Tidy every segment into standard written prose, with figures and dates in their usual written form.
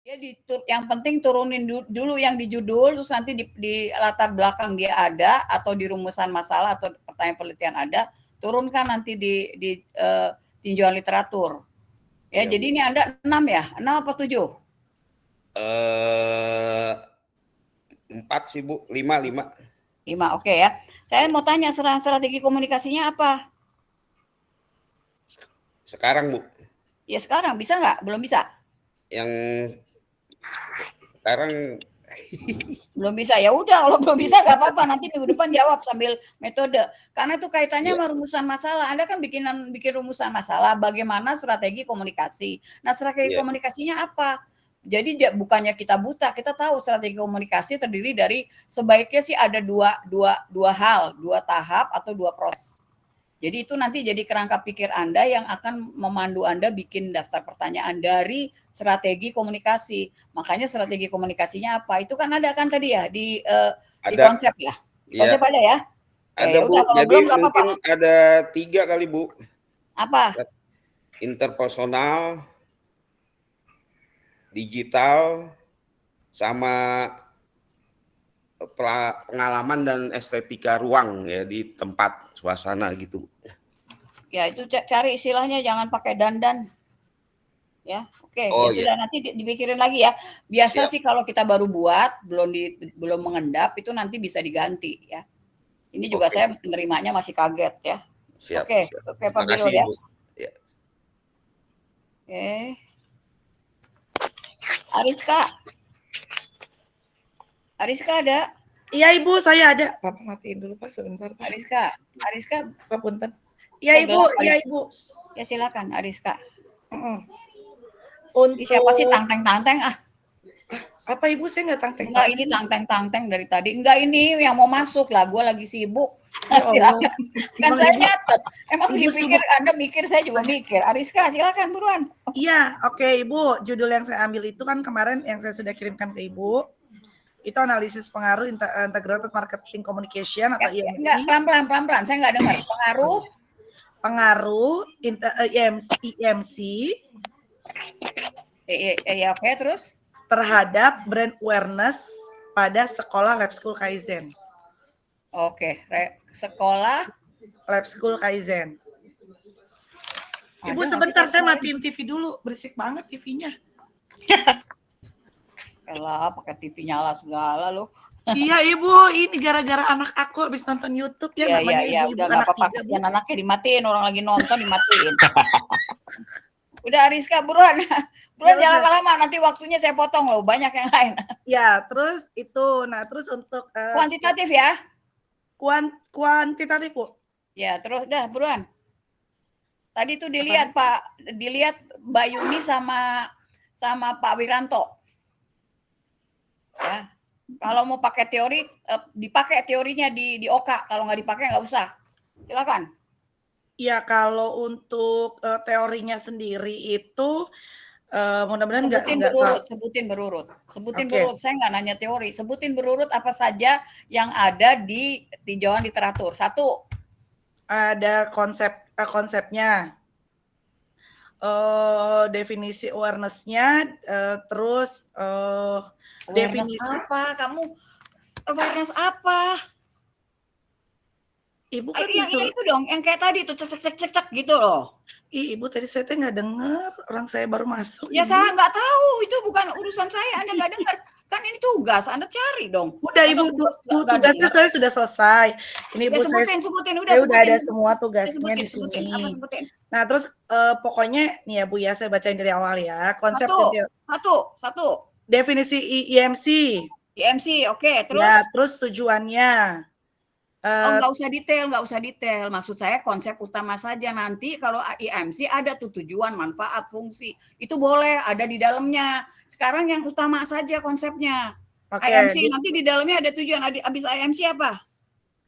Ya yang penting turunin dulu yang di judul, terus nanti di latar belakang dia ada, atau di rumusan masalah atau pertanyaan penelitian ada, turunkan nanti di tinjauan literatur. Ya, jadi ini Anda 6 ya? 6 apa 7? 4 sih Bu, 5. 5, oke ya. Saya mau tanya, strategi komunikasinya apa? Sekarang Bu. Ya sekarang, bisa nggak? Belum bisa? Yang sekarang belum bisa, ya udah kalau belum bisa nggak apa-apa, nanti minggu depan jawab sambil metode, karena itu kaitannya sama rumusan masalah. Anda kan bikin rumusan masalah, bagaimana strategi komunikasi. Nah, strategi komunikasinya apa? Jadi bukannya kita buta, kita tahu strategi komunikasi terdiri dari sebaiknya sih ada dua hal, 2 tahap atau 2 proses. Jadi itu nanti jadi kerangka pikir Anda yang akan memandu Anda bikin daftar pertanyaan dari strategi komunikasi. Makanya strategi komunikasinya apa? Itu kan ada kan tadi ya di konsep ya. Di konsep ada ya? Ada Bu. Jadi mungkin ada 3 kali Bu. Apa? Interpersonal, digital, sama pengalaman dan estetika ruang ya di tempat suasana gitu. Ya itu cari istilahnya, jangan pakai dandan. Ya, oke. Ya sudah, nanti dipikirin lagi ya. Biasa sih kalau kita baru buat, belum mengendap, itu nanti bisa diganti ya. Ini juga saya menerimanya masih kaget ya. Oke, Pak Bilo ya. Oke. Ariska ada? Iya Ibu, saya ada. Papa matiin dulu Pak sebentar Pak. Ariska. Pak punten. Iya Ibu, iya Ibu. Ya silakan Ariska. Untuk siapa sih tanteng-tanteng ah? Apa Ibu, saya nggak tanteng. Enggak, ini tanteng-tanteng dari tadi. Enggak, ini yang mau masuk lah, gue lagi sibuk. Silakan. Kan saya nyatet. Emang dipikir Anda mikir, saya juga mikir. Ariska, silakan buruan. Iya, oke Ibu. Judul yang saya ambil itu kan kemarin yang saya sudah kirimkan ke Ibu. Itu analisis pengaruh integrated marketing communication atau IMC. Enggak, pelan-pelan. Saya nggak dengar. Pengaruh IMC. Ya, oke, terus? Terhadap brand awareness pada sekolah Lab School Kaizen. Oke, sekolah Lab School Kaizen. Ibu sebentar, saya matiin TV dulu, berisik banget TV-nya. Elah, pakai TV nyala segala loh. Iya Ibu, ini gara-gara anak aku habis nonton YouTube ya. Iya, udah nggak apa-apa, kasihan anaknya dimatiin, orang lagi nonton dimatiin. Udah Ariska, buruan jangan lama-lama, nanti waktunya saya potong loh, banyak yang lain. Ya, terus itu, terus untuk kuantitatif ya? Kuantitatif Bu. Ya, terus udah buruan. Tadi tuh dilihat Mbak Yuni sama Pak Wiranto. Ya, kalau mau pakai teori, dipakai teorinya di OKA, kalau nggak dipakai nggak usah. Silakan. Ya, kalau untuk teorinya sendiri itu mudah-mudahan sebutin berurut. Saya nggak nanya teori, sebutin berurut apa saja yang ada di tinjauan literatur. 1. Ada konsepnya, definisi awareness-nya, terus definisi apa? Kamu awareness apa? Ibu kan yang itu dong, yang kayak tadi tuh cek gitu loh. Ibu tadi saya nggak dengar, orang saya baru masuk. Ya Ibu. Saya nggak tahu, itu bukan urusan saya. Anda nggak dengar, kan ini tugas, Anda cari dong. Udah Ibu, tugasnya saya sudah selesai. Ini Ibu sebutin, udah ada semua tugasnya di sini. Nah terus pokoknya nih ya Bu ya, saya bacain dari awal ya. Konsep satu. Definisi IMC, oke. Terus? Ya, terus tujuannya. Nggak usah detail. Maksud saya konsep utama saja. Nanti kalau IMC ada tuh tujuan, manfaat, fungsi. Itu boleh ada di dalamnya. Sekarang yang utama saja konsepnya. IMC nanti di dalamnya ada tujuan. Habis IMC apa?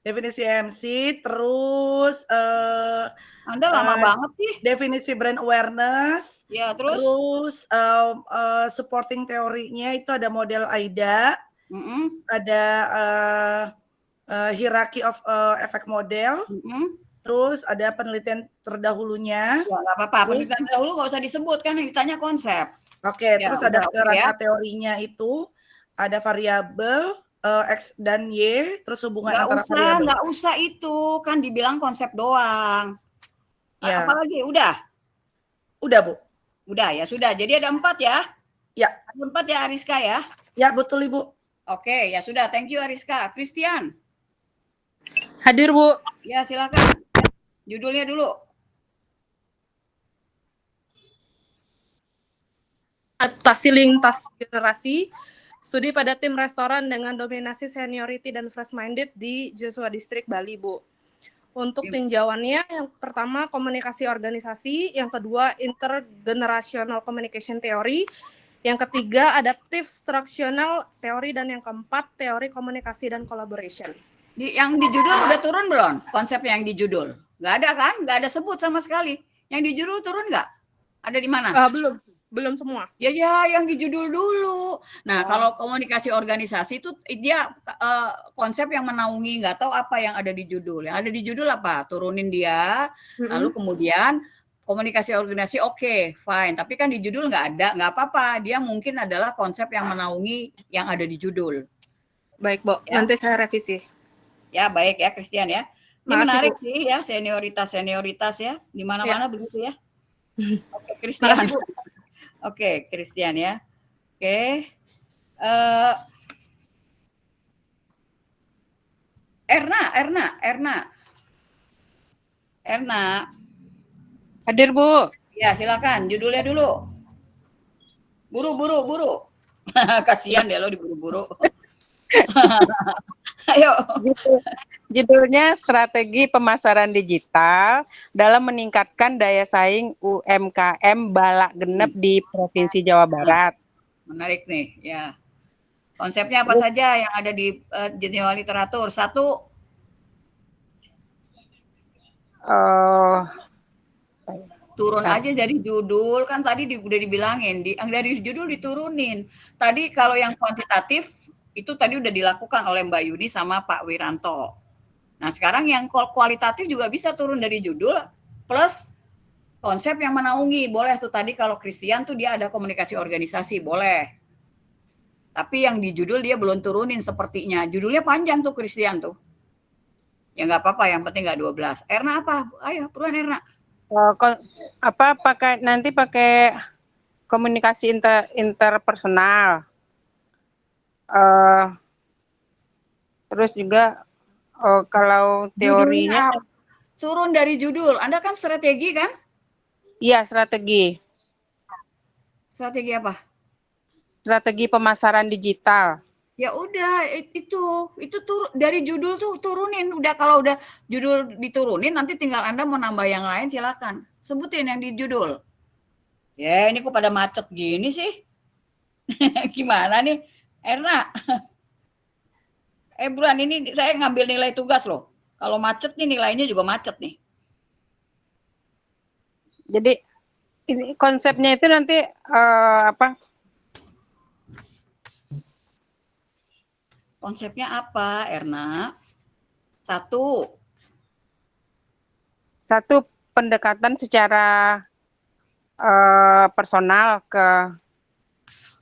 Definisi IMC, terus Anda lama banget sih. Definisi brand awareness. Ya, terus? Terus supporting teorinya itu ada model AIDA. Ada hierarchy of effect model, terus ada penelitian terdahulunya. Ya, nggak apa-apa, penelitian terdahulu nggak usah disebut, kan yang ditanya konsep. Oke, Ya, terus udah ada oke kerangka ya. teorinya itu ada variabel X dan Y, terus hubungan antara variabel. Nggak usah itu, kan dibilang konsep doang. Ya, Apalagi, udah? udah Bu. Udah ya, sudah. Jadi ada 4 ya? Ya, Ada 4 ya Ariska ya? ya betul Ibu. Oke, ya sudah. Thank you Ariska. Christian, Hadir, Bu. ya silakan. Judulnya dulu. Adaptasi lintas generasi, studi pada tim restoran dengan dominasi seniority dan fresh-minded di Joshua District, Bali, Bu. Untuk tinjauannya, yang pertama komunikasi organisasi, yang kedua intergenerational communication theory, yang ketiga adaptive structural theory, dan yang keempat teori komunikasi dan collaboration. Yang di judul udah turun belum? Konsep yang di judul? Nggak ada kan? Nggak ada sebut sama sekali. Yang di judul turun nggak? Ada di mana? Belum semua. Ya, yang di judul dulu. Nah, kalau komunikasi organisasi itu dia konsep yang menaungi, nggak tahu apa yang ada di judul. Yang ada di judul apa? Turunin dia, lalu kemudian komunikasi organisasi oke, fine. Tapi kan di judul nggak ada, nggak apa-apa. Dia mungkin adalah konsep yang menaungi yang ada di judul. Baik, Bu. Ya. Nanti saya revisi. Ya, baik ya, Christian ya. Ini Makasih, menarik Bu. sih ya, senioritas ya. Di mana-mana begitu ya. Oke, Makasih, Christian. Bu. Oke, Christian ya. Oke. Erna. Hadir, Bu. Ya, silakan. Judulnya dulu. Buru. Kasihan deh lo diburu-buru. Ayo. Judulnya Strategi Pemasaran Digital dalam Meningkatkan Daya Saing UMKM Balak Genep di Provinsi Jawa Barat. Menarik nih, ya. Konsepnya apa saja yang ada di jurnal literatur? 1. Turun aja dari judul, kan tadi udah dibilangin, yang dari judul diturunin. Tadi kalau yang kuantitatif, itu tadi udah dilakukan oleh Mbak Yuni sama Pak Wiranto. Nah, sekarang yang kualitatif juga bisa turun dari judul, plus konsep yang menaungi. Boleh tuh tadi kalau Christian tuh dia ada komunikasi organisasi, boleh. Tapi yang di judul dia belum turunin sepertinya. Judulnya panjang tuh Christian tuh. Ya nggak apa-apa, yang penting nggak 12. Erna apa? Ayo, buruan Erna. Nanti pakai komunikasi interpersonal. Terus juga kalau teorinya turun dari judul. Anda kan strategi kan? Iya, strategi. Strategi apa? Strategi pemasaran digital. Ya udah, itu dari judul tuh turunin. Udah, kalau udah judul diturunin, nanti tinggal Anda mau nambah yang lain silakan. Sebutin yang di judul. Ya, ini kok pada macet gini sih? Gimana nih, Erna? Buruan, ini saya ngambil nilai tugas loh. Kalau macet nih nilainya juga macet nih. Jadi ini konsepnya itu nanti Konsepnya apa, Erna? 1. Pendekatan secara personal ke.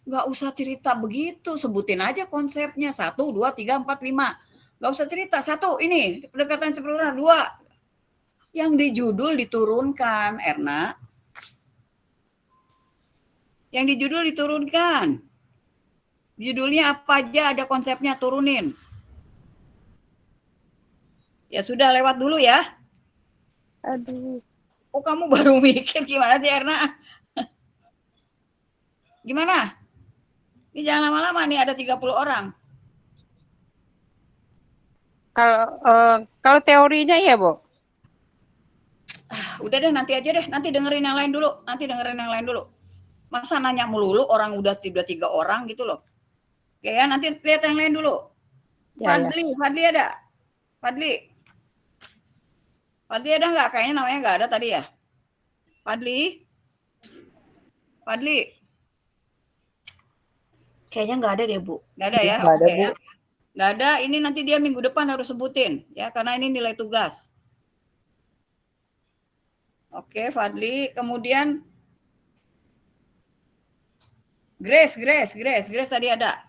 Nggak usah cerita begitu, sebutin aja konsepnya. 1, 2, 3, 4, 5. Nggak usah cerita. 1, ini pendekatan seperti 2. Yang di judul diturunkan, Erna. Yang di judul diturunkan. Judulnya apa aja ada konsepnya, turunin. Ya sudah, lewat dulu ya. Aduh. Oh, kamu baru mikir, gimana sih Erna? Gimana? Ini jangan lama-lama nih, ada 30 orang. Kalau teorinya ya, Bu. Udah deh, nanti aja deh. Nanti dengerin yang lain dulu. Masa nanya melulu, orang udah 3 orang gitu loh. Oke ya, nanti lihat yang lain dulu. Ya, Fadli ada? Fadli ada nggak? Kayaknya namanya nggak ada tadi ya. Fadli? Kayaknya nggak ada deh, Bu. Nggak ada ya? Nggak ada, Bu. Ya. Nggak ada, ini nanti dia minggu depan harus sebutin. Ya, karena ini nilai tugas. Oke, Fadli. Kemudian Grace tadi ada.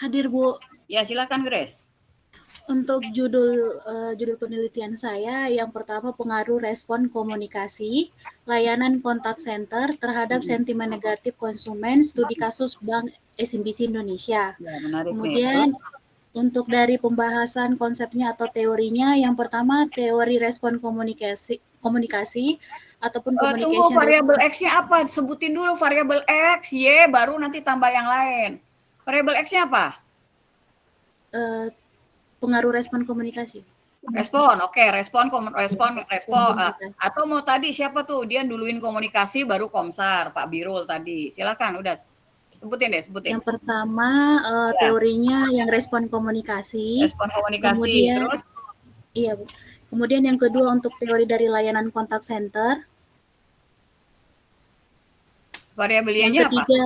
Hadir, Bu. Ya, silakan Grace. Untuk judul penelitian saya, yang pertama pengaruh respon komunikasi, layanan kontak center terhadap sentimen negatif konsumen, studi kasus Bank SMBC Indonesia. Ya, menarik Kemudian untuk dari pembahasan konsepnya atau teorinya, yang pertama teori respon komunikasi ataupun Tunggu, communication. variabel X-nya apa? Sebutin dulu variabel X, Y, baru nanti tambah yang lain. Variabel X-nya apa? Pengaruh respon komunikasi. Respon, oke, respon. Atau mau tadi siapa tuh? Dia duluin komunikasi baru Komsar, Pak Birul tadi. Silakan, udah sebutin. Yang pertama teorinya yang respon komunikasi. Respon komunikasi. Kemudian, Terus? Iya, Bu. Kemudian yang kedua untuk teori dari layanan kontak center. Variabel Yang Y-nya apa? ketiga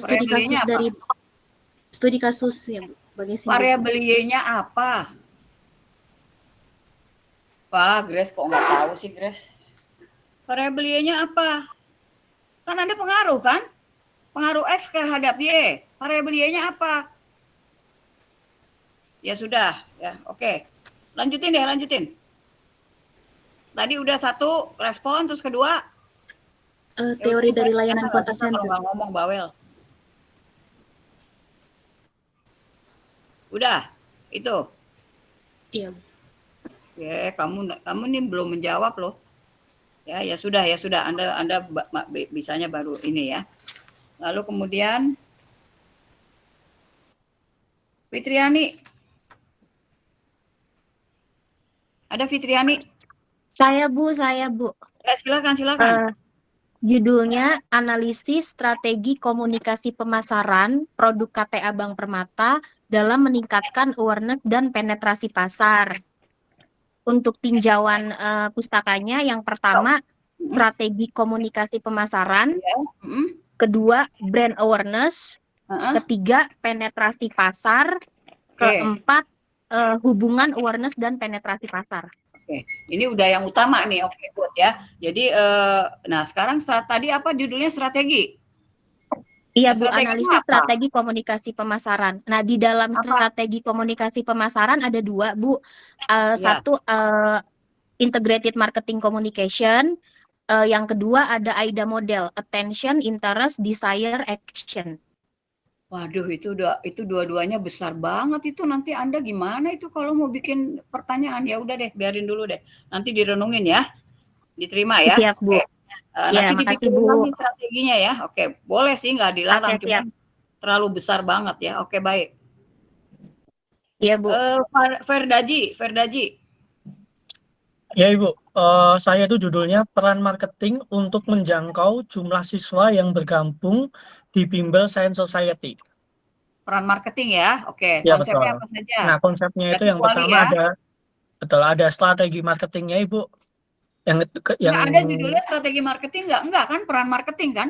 studi Variabel Y-nya kasus apa? dari studi kasus ya, Bu. Variabel Y-nya apa? Wah, Grace kok nggak tahu sih, Grace. Variabel Y-nya apa? Kan ada pengaruh, kan? Pengaruh X terhadap Y. Variabel Y-nya apa? Ya sudah, ya oke. Lanjutin. Tadi udah satu respon, terus kedua? Teori dari layanan kontak Kalau center. nggak ngomong bawel. Udah, itu. Iya, Bu. Ya, kamu nih belum menjawab loh. Ya sudah. Anda bisanya baru ini ya. Lalu kemudian Fitriani. Ada Fitriani? Saya Bu. Ya, silakan. Judulnya Analisis Strategi Komunikasi Pemasaran Produk KTA Bank Permata dalam meningkatkan awareness dan penetrasi pasar. Untuk tinjauan pustakanya, yang pertama strategi komunikasi pemasaran, kedua brand awareness, ketiga penetrasi pasar, keempat hubungan awareness dan penetrasi pasar. Oke, ini udah yang utama nih. Oke, good ya. Jadi, nah sekarang tadi apa judulnya strategi? Iya Bu, Strategi analisis apa? strategi komunikasi pemasaran. Nah di dalam strategi komunikasi pemasaran ada dua Bu. Satu integrated marketing communication, yang kedua ada AIDA model, attention, interest, desire, action. Waduh, itu dua-duanya besar banget itu. Nanti Anda gimana itu kalau mau bikin pertanyaan? Ya udah deh, biarin dulu deh. Nanti direnungin ya. Diterima ya. Siap Bu. Nanti makasih dipikirin Bu. lagi strateginya ya. Oke, boleh sih nggak dilarang, Oke, cuma siap. terlalu besar banget ya. Oke, baik. Iya Bu. Ferdaji. Ya Ibu, saya itu judulnya peran marketing untuk menjangkau jumlah siswa yang bergabung di Bimbel Science Society. Peran marketing ya. Oke, Ya, konsepnya betul. apa saja? Nah, konsepnya itu Berarti yang kuali pertama ya? ada strategi marketingnya Ibu. Nggak ada judulnya strategi marketing nggak kan? Peran marketing kan?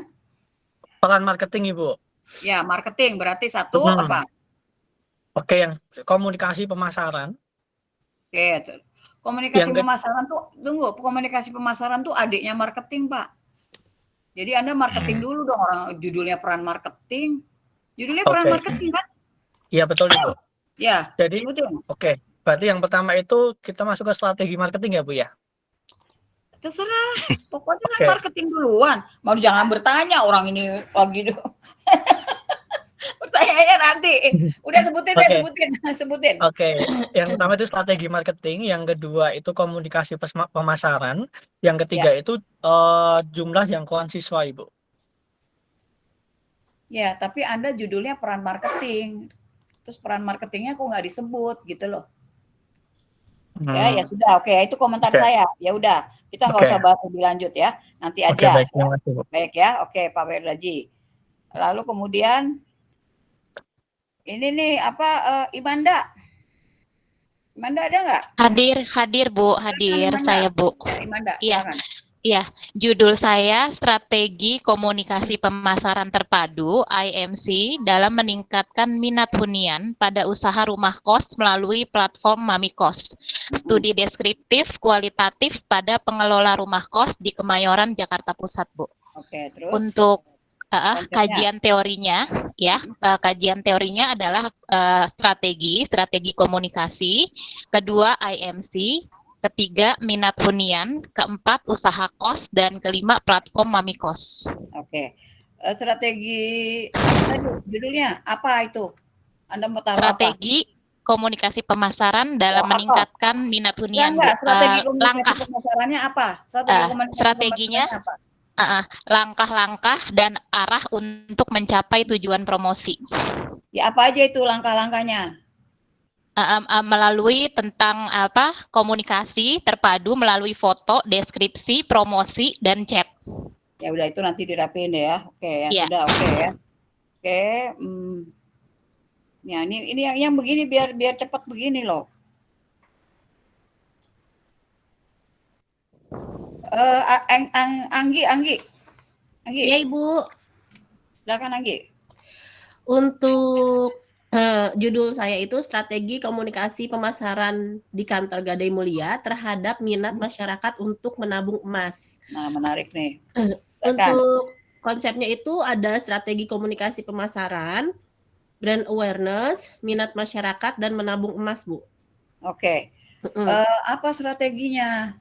Peran marketing Ibu. Ya, marketing berarti satu apa? Oke, yang komunikasi pemasaran. Oke, komunikasi Yang pemasaran tuh, komunikasi pemasaran tuh adiknya marketing, Pak. Jadi Anda marketing dulu dong, orang judulnya peran marketing. Judulnya peran Oke. marketing kan? Iya betul Ibu. Ya, Jadi sebutin. oke, berarti yang pertama itu kita masuk ke strategi marketing ya Bu ya. Terserah, pokoknya kan Oke. marketing duluan. Mau jangan bertanya orang ini lagi dulu. Pertanyaannya nanti. Udah sebutin deh, sebutin. Oke, yang pertama itu strategi marketing, yang kedua itu komunikasi pemasaran, yang ketiga itu jumlah jangkauan siswa Ibu. Ya, tapi Anda judulnya peran marketing. Terus peran marketingnya kok nggak disebut gitu loh. Ya sudah, oke, itu komentar saya. Ya udah, kita nggak usah bahas lebih lanjut ya. Nanti aja. Oke, baik, terima kasih, Bu. Baik ya, oke Pak Ferdaji. Lalu kemudian ini nih apa Imanda? Imanda ada nggak? Hadir Bu, hadir saya Bu. Imanda, Iya. silakan. Iya, judul saya Strategi Komunikasi Pemasaran Terpadu (IMC) dalam meningkatkan minat hunian pada usaha rumah kos melalui platform Mami Kos. Studi deskriptif kualitatif pada pengelola rumah kos di Kemayoran, Jakarta Pusat, Bu. Oke, terus Untuk konsepnya. kajian teorinya, ya, kajian teorinya adalah strategi komunikasi, kedua IMC, ketiga minat hunian, keempat usaha kos, dan kelima platform Mami Kos. Oke. Strategi apa tadi judulnya? Apa itu? Anda mau taruh apa? Strategi komunikasi pemasaran dalam Oh, apa? meningkatkan minat hunian, Bu. Enggak, strategi komunikasi Langkah pemasarannya apa? Strategi komunikasi strateginya pemasarannya apa? langkah-langkah dan arah untuk mencapai tujuan promosi. Ya apa aja itu langkah-langkahnya? Melalui tentang komunikasi terpadu melalui foto, deskripsi, promosi, dan chat. Ya udah itu nanti dirapiin deh ya. Oke ya, Iya. sudah oke ya. Oke, ya ini yang begini biar cepat begini loh. Anggi. Iya, Ibu. Silakan Anggi. Untuk judul saya itu strategi komunikasi pemasaran di kantor Gadai Mulia terhadap minat masyarakat untuk menabung emas. Nah, menarik nih. Untuk konsepnya itu ada strategi komunikasi pemasaran, brand awareness, minat masyarakat, dan menabung emas, Bu. Oke. Apa strateginya?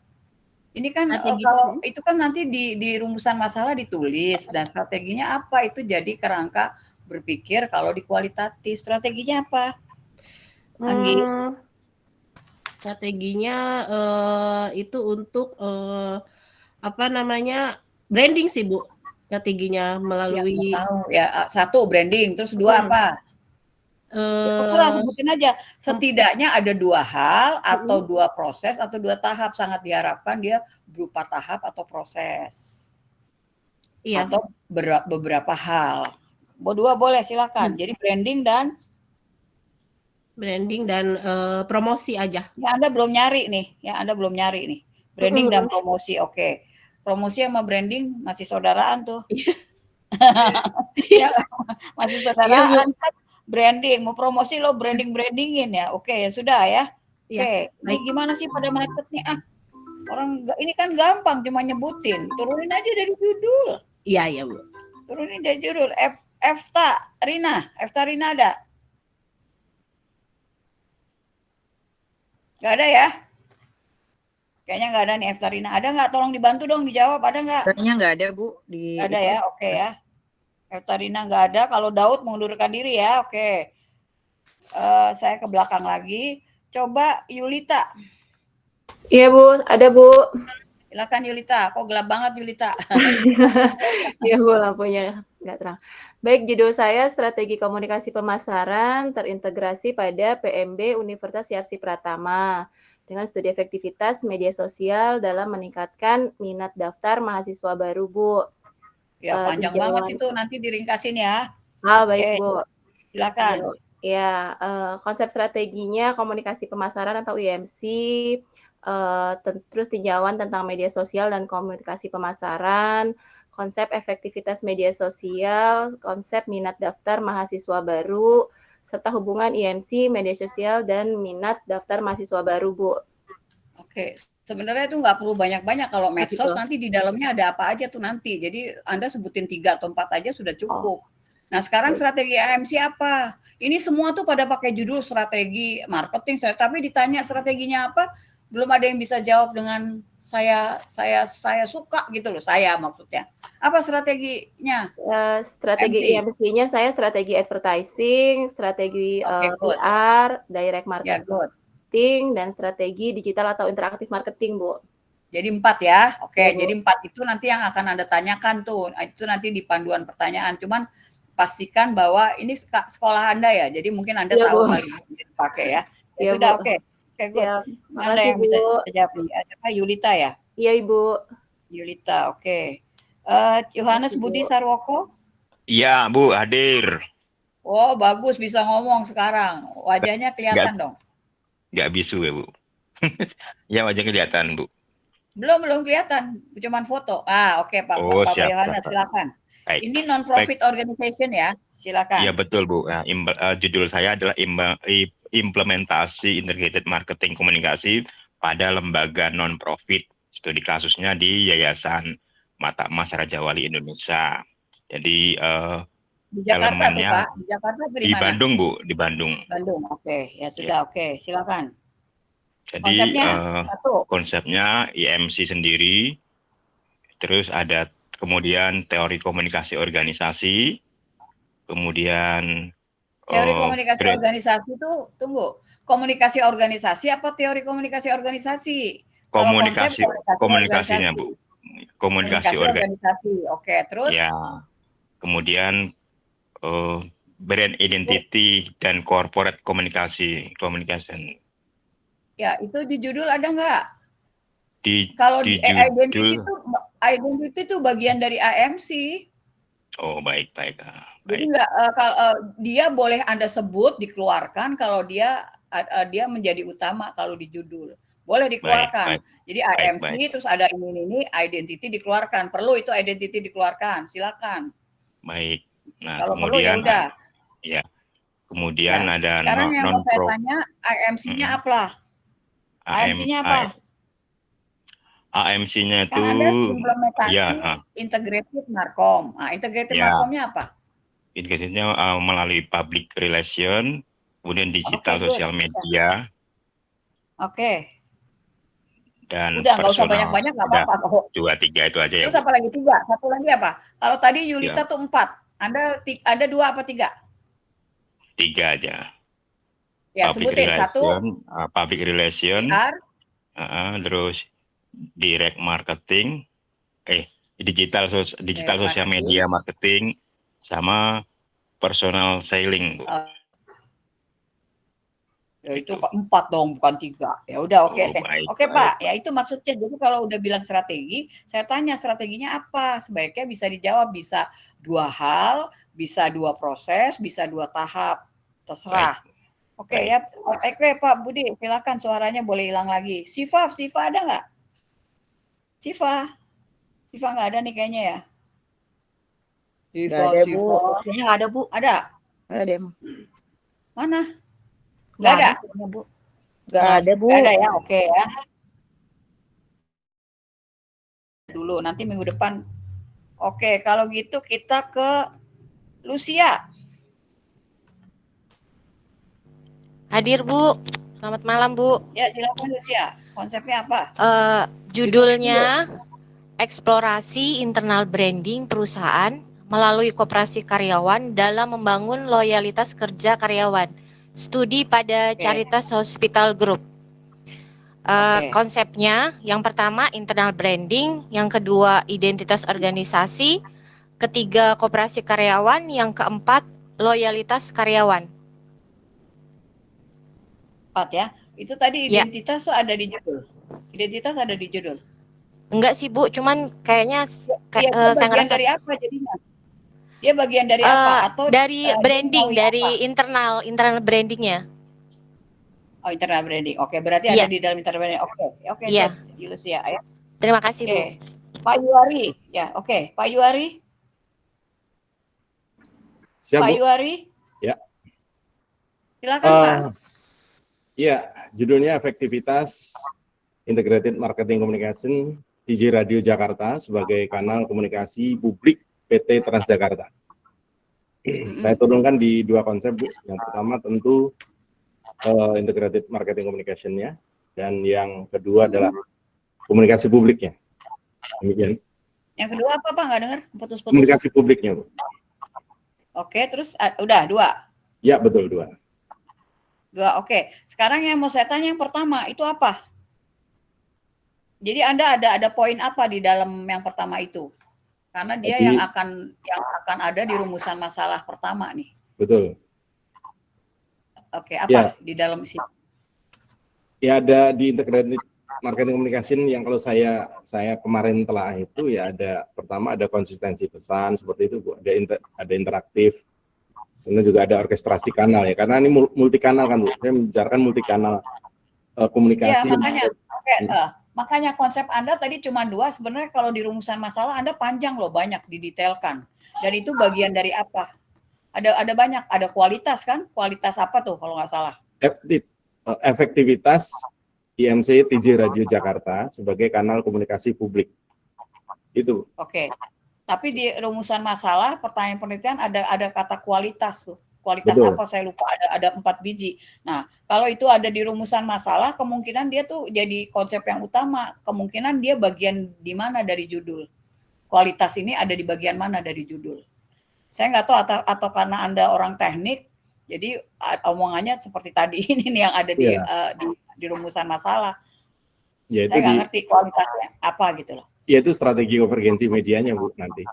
Ini kan kalau itu kan nanti di rumusan masalah ditulis dan strateginya apa itu jadi kerangka berpikir kalau di kualitatif. Strateginya apa? Anggi? Strateginya itu untuk branding sih, Bu. Strateginya melalui ya, satu branding, terus dua apa? Sebutin aja. Setidaknya ada dua hal atau dua proses atau dua tahap. Sangat diharapkan dia berupa tahap atau proses. Iya. Atau beberapa hal. Dua boleh silakan. Jadi branding dan promosi aja. Ya Anda belum nyari nih. Branding dan promosi. Oke. Promosi sama branding masih saudaraan tuh. Ya, masih saudaraan. Branding, mau promosi lo brandingin ya. Oke, ya sudah ya. Oke, ini gimana sih pada macet nih? Orang ini kan gampang cuma nyebutin. Turunin aja dari judul. Iya, Bu. Turunin dari judul. Efta Rina ada? Gak ada ya? Kayaknya nggak ada nih Efta Rina. Ada nggak? Tolong dibantu dong dijawab. Ada nggak? Kayaknya nggak ada, Bu. Ada ya? Oke ya. Efta Rina nggak ada. Kalau Daud mengundurkan diri ya. Oke. Saya ke belakang lagi. Coba Yulita. Iya, Bu. Ada, Bu. Silakan Yulita. Kok gelap banget Yulita? Iya, Bu. Lampunya nggak terang. Baik, judul saya Strategi Komunikasi Pemasaran terintegrasi pada PMB Universitas Yarsi Pratama dengan studi efektivitas media sosial dalam meningkatkan minat daftar mahasiswa baru, Bu. Ya, panjang banget itu, nanti diringkasin ya. Baik, Bu. Silakan. Ya, konsep strateginya komunikasi pemasaran atau IMC, terus tinjauan tentang media sosial dan komunikasi pemasaran, konsep efektivitas media sosial, konsep minat daftar mahasiswa baru, serta hubungan IMC, media sosial, dan minat daftar mahasiswa baru, Bu. Oke, sebenarnya itu nggak perlu banyak-banyak. Kalau medsos nanti di dalamnya ada apa aja tuh nanti. Jadi Anda sebutin 3 atau 4 aja sudah cukup. Nah sekarang strategi IMC apa? Ini semua tuh pada pakai judul strategi marketing. Tapi ditanya strateginya apa, belum ada yang bisa jawab dengan saya suka gitu loh. Saya maksudnya. Apa strateginya? Strategi IMC-nya saya strategi advertising, strategi PR, direct marketing, dan strategi digital atau interaktif marketing, Bu. Jadi 4 ya. Oke, jadi 4 itu nanti yang akan Anda tanyakan tuh. Itu nanti di panduan pertanyaan. Cuman pastikan bahwa ini sekolah Anda ya. Jadi mungkin Anda tahu kali dipakai ya. Ya sudah, oke. Oke, good. Anda yang bisa jawab. Siapa? Yulita ya? Iya, Ibu. Yulita, oke. Yohanes Budi Sarwoko? Iya, Bu, hadir. Oh, bagus bisa ngomong sekarang. Wajahnya kelihatan dong. Nggak bisu ya, Bu. Ya, wajah kelihatan, Bu. Belum kelihatan, cuman foto. Oke, Pak. Oh, Pak siap, Yohanes, silakan. Baik. Ini non-profit organization ya, silakan. Iya, betul, Bu. Judul saya adalah implementasi integrated marketing komunikasi pada lembaga non-profit. Studi kasusnya di Yayasan mata emas Raja Wali Indonesia. Jadi Di Jakarta tuh elemennya Pak, di Jakarta atau di di mana? Bandung Bu, di Bandung. Bandung, oke, ya sudah, oke, silakan. Jadi Konsepnya satu, konsepnya IMC sendiri, terus ada kemudian teori komunikasi organisasi, kemudian teori komunikasi brand organisasi itu, tunggu, komunikasi organisasi apa teori komunikasi organisasi? Kalau konsep komunikasinya organisasi. Bu, komunikasi organisasi, oke, terus? Ya, kemudian brand identity dan corporate communication. Ya, itu di judul ada nggak? Kalau di judul, identity itu bagian dari AMC. oh baik. Jadi nggak kalau dia boleh Anda sebut dikeluarkan kalau dia menjadi utama kalau di judul. Boleh dikeluarkan. Jadi AMC terus ada ini identity dikeluarkan. Perlu itu identity dikeluarkan. Silakan. Baik. Nah, kalau kemudian perlu ya udah. Ya. Kemudian ada sekarang yang mau saya tanya AMC-nya apa? AMC-nya apa? AMC-nya itu kan Anda implementasi integrated markom. Nah, integrated markomnya apa? Integrasinya melalui public relation, kemudian digital sosial media. Oke. Dan udah nggak usah banyak-banyak nggak apa-apa kok. 2, 3 itu aja ya. Terus apa lagi 3? Satu lagi apa? Kalau tadi Yulita tuh 4. Anda ada 2 apa 3? 3 aja. Ya, sebutin. 1 public relation. Terus direct marketing, digital sosial media marketing, sama personal selling, Bu. Ya itu 4 dong, bukan 3. Ya udah, oke. Oke, Pak. Ya itu maksudnya. Jadi kalau udah bilang strategi, saya tanya strateginya apa? Sebaiknya bisa dijawab, bisa 2 hal, bisa 2 proses, bisa 2 tahap. Terserah. Oke ya. Oke, Pak Budi, silakan suaranya boleh hilang lagi. Siva ada nggak? Siva nggak ada nih kayaknya ya. Nggak ada, Bu. Kayaknya nggak ada, Bu. Ada? Ada. Mana? Nggak ada? Bu. Nggak ada, Bu. Nggak ada ya, oke ya. Dulu, nanti minggu depan. Oke, kalau gitu kita ke Lucia. Hadir, Bu. Selamat malam, Bu. Ya, silakan Lucia. Konsepnya apa? Judulnya Eksplorasi Internal Branding Perusahaan melalui Koperasi Karyawan dalam membangun loyalitas kerja karyawan. Studi pada Caritas Hospital Group. Konsepnya yang pertama internal branding, yang kedua identitas organisasi, ketiga koperasi karyawan, yang keempat loyalitas karyawan. 4 ya. Itu tadi identitas tuh ada di judul. Identitas ada di judul. Enggak sih, Bu, cuman kayaknya saya ngerasa dari apa jadinya? Dia bagian dari apa? Atau dari branding, dari internal brandingnya. Oh, internal branding. Oke, berarti ada di dalam internal branding. Oke. Lucia ya. Terima kasih, Bu. Pak Yuari. Ya, oke. Pak Yuari. Siap, Pak Bu. Yuari. Ya. Silakan, Pak. Iya, judulnya Efektivitas Integrated Marketing Communication TJ Radio Jakarta sebagai kanal komunikasi publik PT Transjakarta. Saya turunkan di 2 konsep, Bu. Yang pertama tentu Integrated Marketing Communication-nya, dan yang kedua adalah komunikasi publiknya. Demikian. Yang kedua apa, Pak? Nggak dengar? Putus-putus. Komunikasi publiknya, Bu. Oke, terus udah 2. Ya, betul 2. 2, oke. Sekarang yang mau saya tanya yang pertama, itu apa? Jadi Anda ada poin apa di dalam yang pertama itu? Karena dia yang akan ada di rumusan masalah pertama nih. Betul. Oke, apa di dalam sini? Ya, ada di Integrated Marketing Communication yang kalau saya kemarin telah itu ya ada pertama ada konsistensi pesan seperti itu, Bu. Ada interaktif. Kemudian juga ada orkestrasi kanal ya, karena ini multi kanal kan, Bu. Saya membicarakan multi kanal komunikasi. Ya, makanya konsep Anda tadi cuma 2, sebenarnya kalau di rumusan masalah Anda panjang loh, banyak didetailkan. Dan itu bagian dari apa? Ada banyak, ada kualitas kan? Kualitas apa tuh kalau nggak salah? Efektivitas IMC TJ Radio Jakarta sebagai kanal komunikasi publik. Itu. Oke. Tapi di rumusan masalah pertanyaan penelitian ada kata kualitas tuh. Kualitas Betul. apa saya lupa, ada 4 biji. Nah, kalau itu ada di rumusan masalah, kemungkinan dia tuh jadi konsep yang utama. Kemungkinan dia bagian di mana dari judul. Kualitas ini ada di bagian mana dari judul. Saya nggak tahu atau karena Anda orang teknik, jadi omongannya seperti tadi ini nih yang ada di rumusan masalah. Ya, Saya nggak ngerti kualitasnya apa gitu loh. Ya itu strategi konvergensi medianya Bu nanti.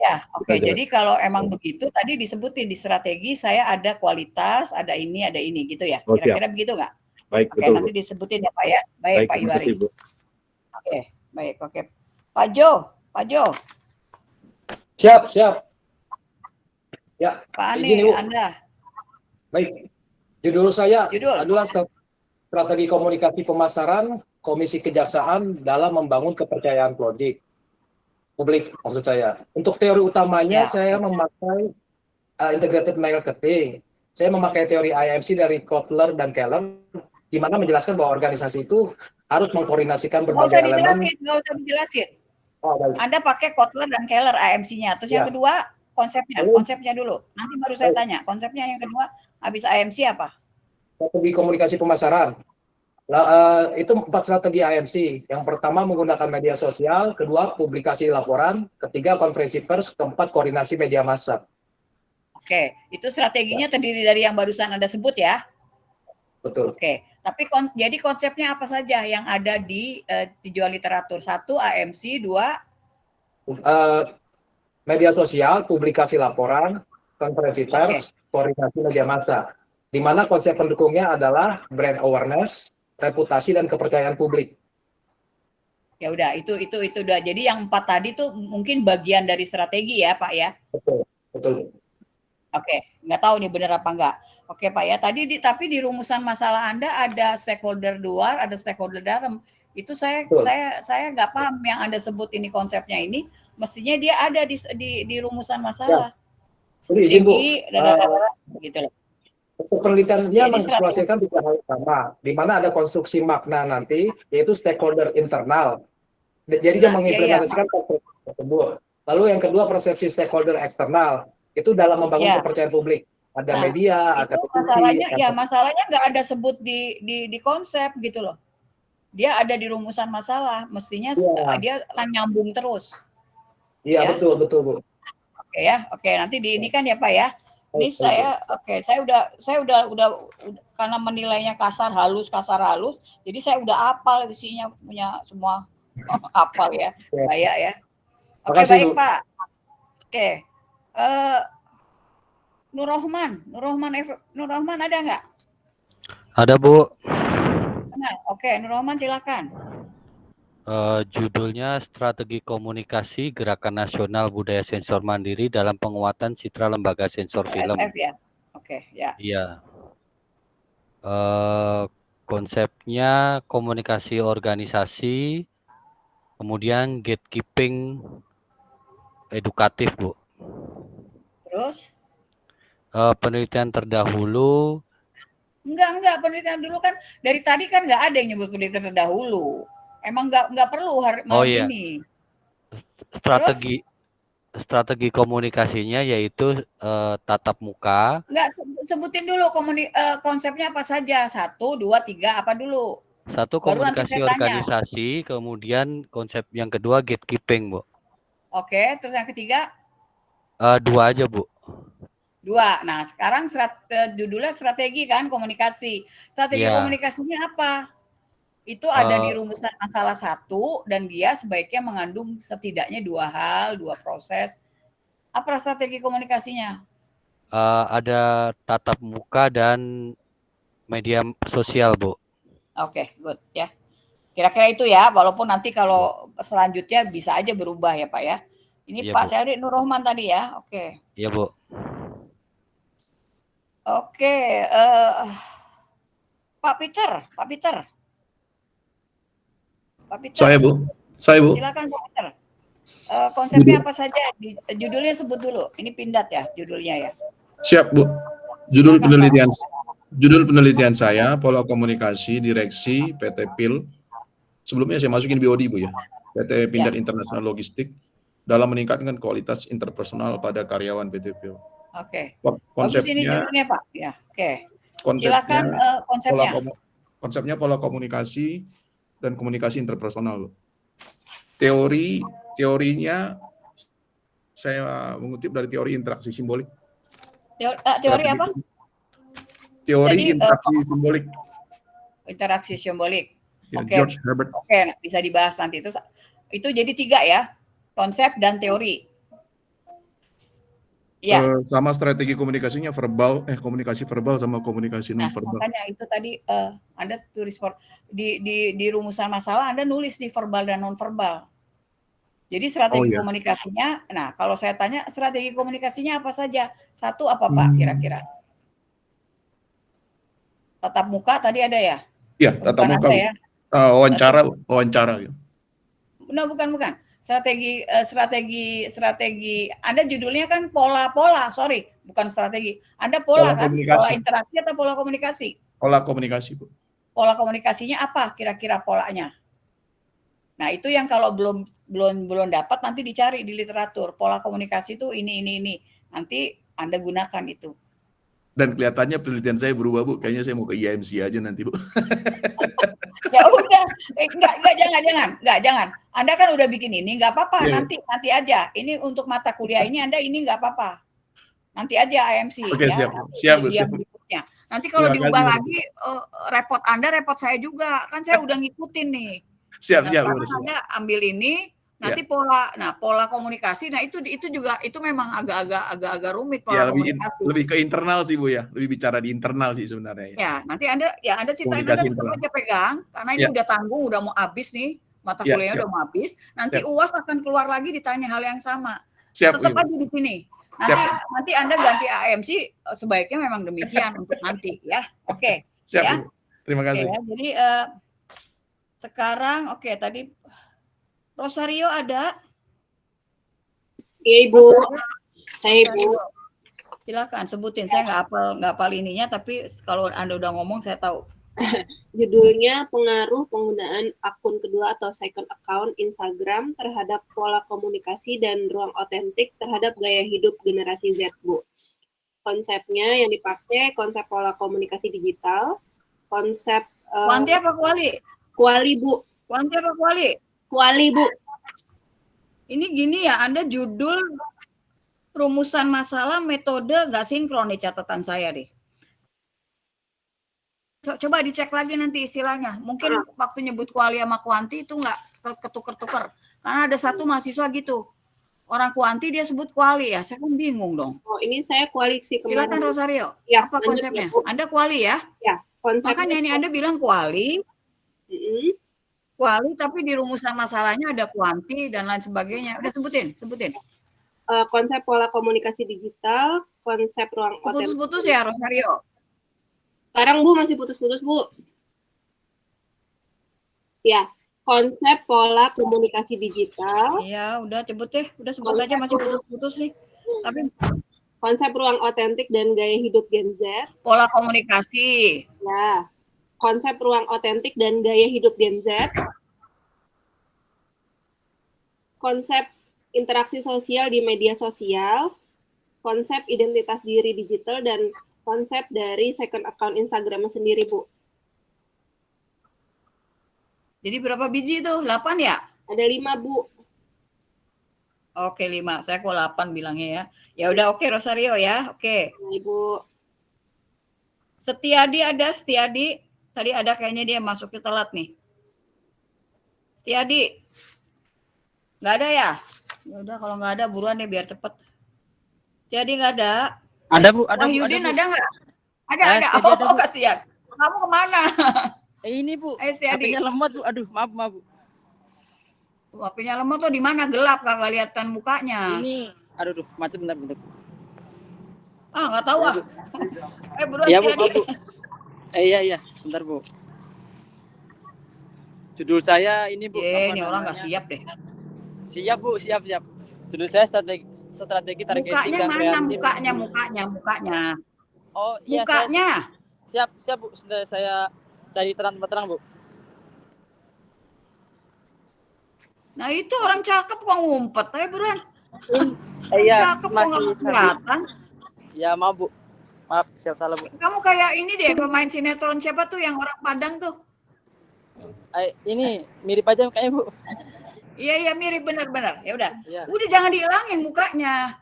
Ya, oke. Jadi kalau emang begitu tadi disebutin di strategi saya ada kualitas, ada ini gitu ya. Oh, Kira-kira begitu nggak? Baik, Oke, betul nanti Bu. disebutin ya Pak ya. Baik Pak terima Iwari. kasih, Bu. Oke, baik, oke. Pak Jo. Siap. Ya, Pak izin Ane, Ibu. Anda. Baik. Judul saya Judul. adalah strategi komunikasi pemasaran Komisi Kejaksaan dalam membangun kepercayaan publik maksud saya. Untuk teori utamanya saya memakai integrated marketing. Saya memakai teori IMC dari Kotler dan Keller, di mana menjelaskan bahwa organisasi itu harus mengkoordinasikan berbagai elemen. Nggak usah dijelasin. Oh, baik. Anda pakai Kotler dan Keller AMC-nya. Terus yang kedua konsepnya dulu. Nanti baru saya tanya. Konsepnya yang kedua habis AMC apa? Strategi komunikasi pemasaran. Itu 4 strategi IMC. Yang pertama menggunakan media sosial, kedua publikasi laporan, ketiga konferensi pers, keempat koordinasi media massa. Oke, itu strateginya terdiri dari yang barusan Anda sebut ya? Betul. Oke, tapi jadi konsepnya apa saja yang ada di dijual literatur? 1 AMC, 2 media sosial, publikasi laporan, konferensi pers, koordinasi media massa. Di mana konsep pendukungnya adalah brand awareness, reputasi dan kepercayaan publik. Ya udah, itu udah. Jadi yang 4 tadi tuh mungkin bagian dari strategi ya, Pak ya? Betul. Oke, nggak tahu nih benar apa enggak. Oke, Pak ya. Tapi di rumusan masalah Anda ada stakeholder luar, ada stakeholder dalam. Itu saya nggak paham yang Anda sebut ini konsepnya ini. Mestinya dia ada di rumusan masalah. Strategi, gitu loh. Untuk penelitiannya mengeksplorasikan 3 hal utama, di mana ada konstruksi makna nanti, yaitu stakeholder internal. Jadi dia mengimplementasikan konsep tersebut. Lalu yang kedua persepsi stakeholder eksternal, itu dalam membangun kepercayaan publik. Ada media, ada masalahnya nggak ada sebut di konsep gitu loh. Dia ada di rumusan masalah, mestinya dia nyambung terus. Iya, betul Bu. Oke ya, oke nanti ini kan ya Pak ya. Ini saya udah karena menilainya kasar halus, jadi saya udah hafal isinya, punya semua hafal ya, kayak ya. Oke, baik Pak. Oke, Nur Rohman ada nggak? Ada Bu. Nah, oke, Nur Rohman silakan. Judulnya Strategi Komunikasi Gerakan Nasional Budaya Sensor Mandiri dalam Penguatan Citra Lembaga Sensor Film. ya. Oke, ya. Iya. Konsepnya komunikasi organisasi, kemudian gatekeeping edukatif, Bu. Terus? Penelitian terdahulu. Enggak, penelitian dulu kan dari tadi kan nggak ada yang nyebut penelitian terdahulu. Emang nggak perlu hari ini. Strategi komunikasinya yaitu tatap muka. Enggak, sebutin dulu konsepnya apa saja. 1, 2, 3 apa dulu? 1 komunikasi organisasi, kemudian konsep yang kedua gatekeeping, Bu. Oke, terus yang ketiga? 2 aja, Bu. 2. Nah, sekarang judulnya strategi kan komunikasi. Strategi komunikasinya apa? Itu ada di rumusan masalah 1 dan dia sebaiknya mengandung setidaknya 2 hal, 2 proses. Apa strategi komunikasinya? Ada tatap muka dan media sosial, Bu. Oke, good ya. Kira-kira itu ya, walaupun nanti kalau selanjutnya bisa aja berubah ya Pak ya. Ini Pak Syahri Nur Rohman tadi ya, oke. Iya Bu. Oke, Pak Peter. Saya Bu. Silakan Pak Peter. Konsepnya apa saja? Judulnya sebut dulu. Ini Pindad ya judulnya ya. Siap Bu. Judul penelitian saya Pola Komunikasi Direksi PT PIL Sebelumnya saya masukin BOD Bu ya. PT Pindad Internasional Logistik dalam meningkatkan kualitas interpersonal pada karyawan PT PO. Oke. Bagus ini judulnya Pak. Ya, oke. Silakan konsepnya. Konsepnya pola komunikasi dan komunikasi interpersonal. Teorinya saya mengutip dari teori interaksi simbolik. Teori apa? Teori interaksi simbolik. Interaksi simbolik. Ya, Oke. George Herbert. Oke, bisa dibahas nanti itu jadi 3 ya, konsep dan teori. Ya. Sama strategi komunikasinya komunikasi verbal sama komunikasi non verbal. Makanya itu tadi Anda tulis di rumusan masalah Anda nulis di verbal dan non verbal. Jadi strategi komunikasinya, nah kalau saya tanya strategi komunikasinya apa saja? 1 apa Pak kira-kira? Tatap muka tadi ada ya? Iya, tatap muka. Ya? Wawancara. No, bukan. Strategi Anda judulnya kan pola, sorry, bukan strategi. Anda pola kan? Pola interaksi atau pola komunikasi? Pola komunikasi, Bu. Pola komunikasinya apa kira-kira polanya? Nah, itu yang kalau belum dapat nanti dicari di literatur. Pola komunikasi itu ini. Nanti Anda gunakan itu. Dan kelihatannya penelitian saya berubah, Bu. Kayaknya saya mau ke IMC aja nanti, Bu. Ya udah, jangan. Anda kan udah bikin ini, nggak apa-apa. Nanti aja. Ini untuk mata kuliah ini Anda ini nggak apa-apa. Nanti aja IMC. Oke, ya. Siap, Bu. Nanti kalau diubah lagi, repot Anda, repot saya juga. Kan saya udah ngikutin nih. Siap. Anda ambil ini. Nanti pola komunikasi, nah itu juga itu memang agak rumit pola komunikasi. Lebih ke internal sih Bu ya, lebih bicara di internal sih sebenarnya. Ya, nanti Anda ceritain Anda tetap aja pegang, karena ini udah tanggung, udah mau habis nih, mata kuliahnya udah mau habis. Nanti UAS akan keluar lagi ditanya hal yang sama. Tetap aja di sini. Nanti Anda ganti AMC, sebaiknya memang demikian untuk nanti ya. Oke. Siap. Ya. Terima kasih. Ya, jadi sekarang tadi Rosario ada? Iya Ibu. Saya Ibu. Silakan sebutin. Saya nggak hafal ininya, tapi kalau Anda udah ngomong saya tahu. Judulnya pengaruh penggunaan akun kedua atau second account Instagram terhadap pola komunikasi dan ruang otentik terhadap gaya hidup generasi Z, Bu. Konsepnya yang dipakai konsep pola komunikasi digital, konsep kuanti apa kuali? Kuali, Bu. Kuanti apa kuali? Kuali, Bu. Ini gini ya, Anda judul rumusan masalah metode nggak sinkron nih catatan saya deh. Coba dicek lagi nanti istilahnya. Mungkin waktu nyebut kuali sama kuanti itu nggak ketuker-tuker. Karena ada satu mahasiswa gitu. Orang kuanti dia sebut kuali ya. Saya kan bingung dong. Oh, ini saya koalisi kemarin. Silakan Rosario. Ya, apa konsepnya? Ya, Anda kuali ya? Ya, konsepnya. Makanya ini Anda bilang kuali. Kuali tapi di rumusan masalahnya ada kuanti dan lain sebagainya. Udah sebutin. Konsep pola komunikasi digital, konsep ruang otentik. Putus-putus ya Rosario. Sekarang Bu masih putus-putus Bu. Ya, konsep pola komunikasi digital. Ya, udah sebut aja masih putus-putus nih. Tapi konsep ruang otentik dan gaya hidup Gen Z. Pola komunikasi. Ya. Konsep ruang otentik dan gaya hidup Gen Z, konsep interaksi sosial di media sosial, konsep identitas diri digital, dan konsep dari second account Instagram sendiri, Bu. Jadi berapa biji itu? 8 ya? Ada 5, Bu. Oke, 5. Saya kok 8 bilangnya ya. Ya udah oke Rosario ya. Oke. Ibu. Setiadi. Tadi ada kayaknya dia masuknya telat nih. Setiadi. Nggak ada ya? Ya udah kalau nggak ada buruan deh biar cepet. Setiadi nggak ada. Ada Bu, ada. Wahyudin ada nggak? Ada. Oh, kasihan. Kamu kemana? Ini Bu. Setiadi. HP-nya lemot Bu. Aduh, maaf Bu. HP-nya lemot tuh di mana? Gelap kagak kelihatan mukanya. Ini, aduh, mati bentar. Nggak tahu ah. Buruan ya, Setiadi. Bu. Iya, sebentar Bu. Judul saya ini Bu. Ini orang nggak siap deh. Siap Bu, siap. Judul saya strategi targeting dan kreatif. Mukanya. Oh iya. Mukanya. Siap Bu. Sudah saya cari terang Bu. Nah itu orang cakep kok ngumpet, ayo buruan. Iya, Cakep kok nggak masih kelihatan. Ya, maaf Bu. Maaf, siap salah Bu. Kamu kayak ini deh, pemain sinetron siapa tuh yang orang Padang tuh? Ini mirip aja kayaknya Bu. Iya mirip benar-benar. Ya udah. Iya. Udah jangan dihilangin mukanya.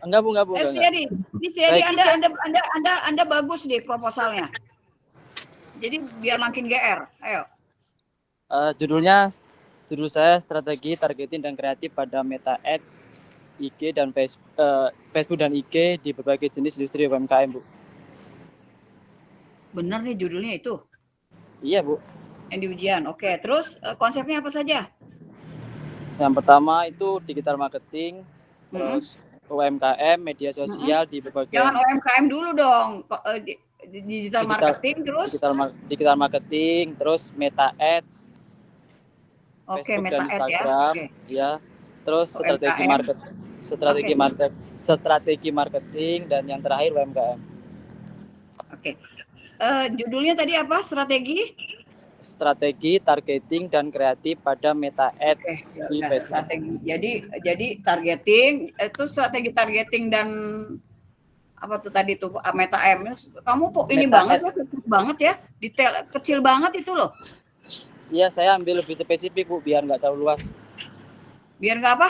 Enggak Bu. Siadi, ini Siadi Anda bagus deh proposalnya. Jadi biar makin GR. Ayo. Judul saya strategi targeting dan kreatif pada Meta Ads, IG dan Facebook dan IG di berbagai jenis industri UMKM, Bu. Benar nih judulnya itu. Iya, Bu. Yang di ujian. Oke, terus konsepnya apa saja? Yang pertama itu digital marketing, terus UMKM, media sosial di berbagai. Jangan UMKM dulu dong. Digital marketing terus digital marketing, terus Meta Ads. Oke, Facebook Meta dan Ads ya. Instagram, Oke. ya. Terus strategi marketing dan yang terakhir UMKM. Oke. Judulnya tadi apa? Strategi Targeting dan kreatif pada Meta Ads di Nah, Facebook. strategi. Jadi targeting itu strategi targeting dan apa tuh tadi tuh Meta M. Kamu ini Meta banget Ads. banget ya, detail kecil banget itu loh. Iya, saya ambil lebih spesifik Bu, biar nggak terlalu luas. Biar nggak apa?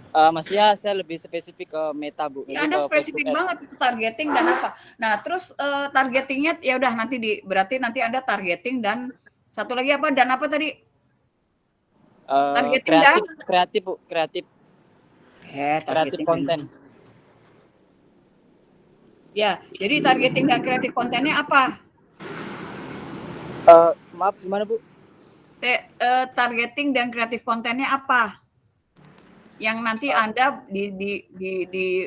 Maksudnya saya lebih spesifik ke Meta Bu. Ya, Anda spesifik banget itu targeting dan apa. Nah, terus targetingnya ya udah berarti nanti ada targeting dan satu lagi apa dan apa tadi? Targeting kreatif Bu, kreatif targeting konten. Ya, jadi targeting dan kreatif kontennya apa? Maaf, gimana Bu? Targeting dan kreatif kontennya apa? Yang nanti Anda di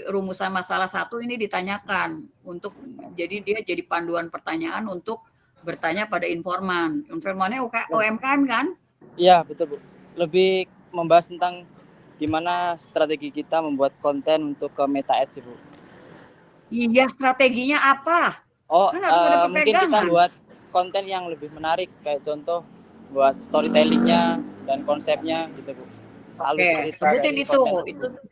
rumusan masalah 1 ini ditanyakan untuk jadi dia jadi panduan pertanyaan untuk bertanya pada informan. Informannya UMKM kan? Iya, betul Bu. Lebih membahas tentang gimana strategi kita membuat konten untuk ke Meta Ads Bu. Iya, strateginya apa? Oh, Kan harus ada mungkin kita pegangan. buat konten yang lebih menarik, kayak contoh buat storytellingnya dan konsepnya gitu Bu. Oke, sebutin itu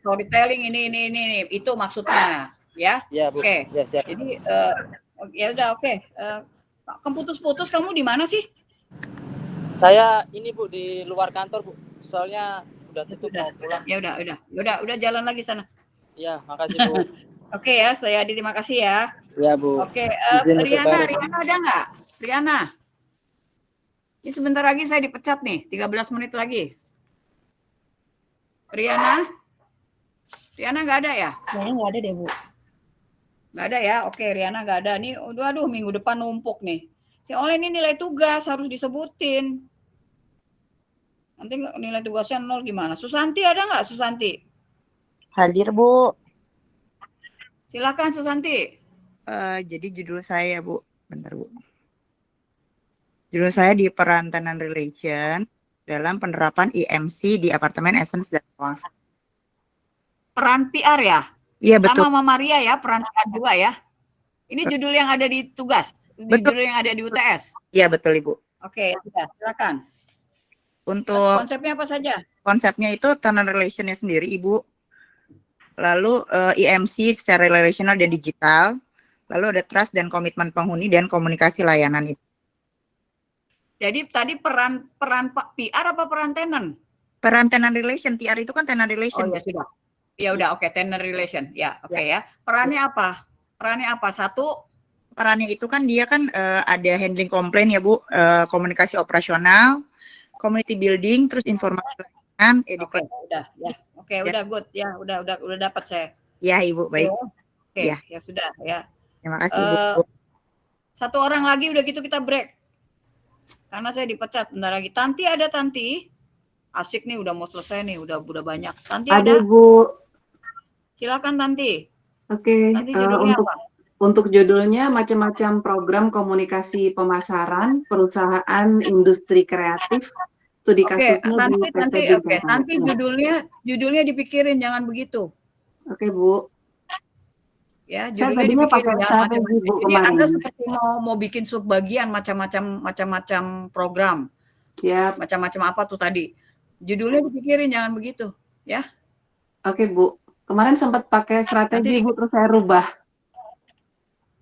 storytelling ini itu maksudnya ya. Iya Bu. Oke. Ya, siap. Jadi ya udah oke. Kamu putus-putus kamu di mana sih? Saya ini Bu di luar kantor Bu. Soalnya udah tutup mau pulang. Ya udah jalan lagi sana. Iya, makasih Bu. Oke ya, saya terima kasih ya. Iya Bu. Oke, Izin untuk Riana balik. ada nggak? Riana. Ini sebentar lagi saya dipecat nih, 13 menit lagi. Riana nggak ada ya? Kayaknya nggak ada deh, Bu. Nggak ada ya? Oke, Riana nggak ada. Nih, aduh minggu depan numpuk nih. Si Oleh ini nilai tugas harus disebutin. Nanti nilai tugasnya 0 gimana? Susanti ada nggak Susanti? Hadir, Bu. Silakan Susanti. Jadi judul saya, Bu. Bentar, Bu. Judul saya di peran tenant relation dalam penerapan IMC di apartemen Essence dan Kawasan. Peran PR ya? Iya, betul. Sama Mama Maria ya, peran kedua ya. Ini judul yang ada di tugas, judul yang ada di UTS. Iya, betul, Ibu. Oke, silakan. Untuk konsepnya apa saja? Konsepnya itu tenant relation-nya sendiri, Ibu. Lalu IMC secara relational dan digital. Lalu ada trust dan komitmen penghuni dan komunikasi layanan, Ibu. Jadi tadi peran PR apa peran tenant? Peran tenant relation, TR itu kan tenant relation. Oh ya sudah. Ya udah oke, tenant relation. Ya, oke ya. Perannya apa? Satu, perannya itu kan dia kan ada handling komplain ya Bu, komunikasi operasional, community building, terus informasi layanan, edukasi. Udah ya. Oke, udah good ya, udah dapat saya. Ya Ibu, baik. Oke, Ya. ya sudah ya. Terima kasih Bu. Satu orang lagi udah gitu kita break. Karena saya dipecat bentar lagi. Tanti ada Tanti? Asik nih udah mau selesai nih, udah banyak. Tanti ada? Bu. Silakan Tanti. Oke, Nanti judulnya apa? untuk judulnya macam-macam program komunikasi pemasaran perusahaan industri kreatif studi Oke, kasusnya di PT Tanti Bintang. judulnya dipikirin jangan begitu. Oke Bu. Ya, Saya judulnya tadinya dipikirin pakai jangan strategi, macam-macam. Bu, Jadi kemarin. Anda seperti mau bikin subbagian macam-macam program. Siap. Macam-macam apa tuh tadi? Judulnya dipikirin, jangan begitu, ya. Oke, Bu. Kemarin sempat pakai strategi, Nanti Bu, terus saya rubah.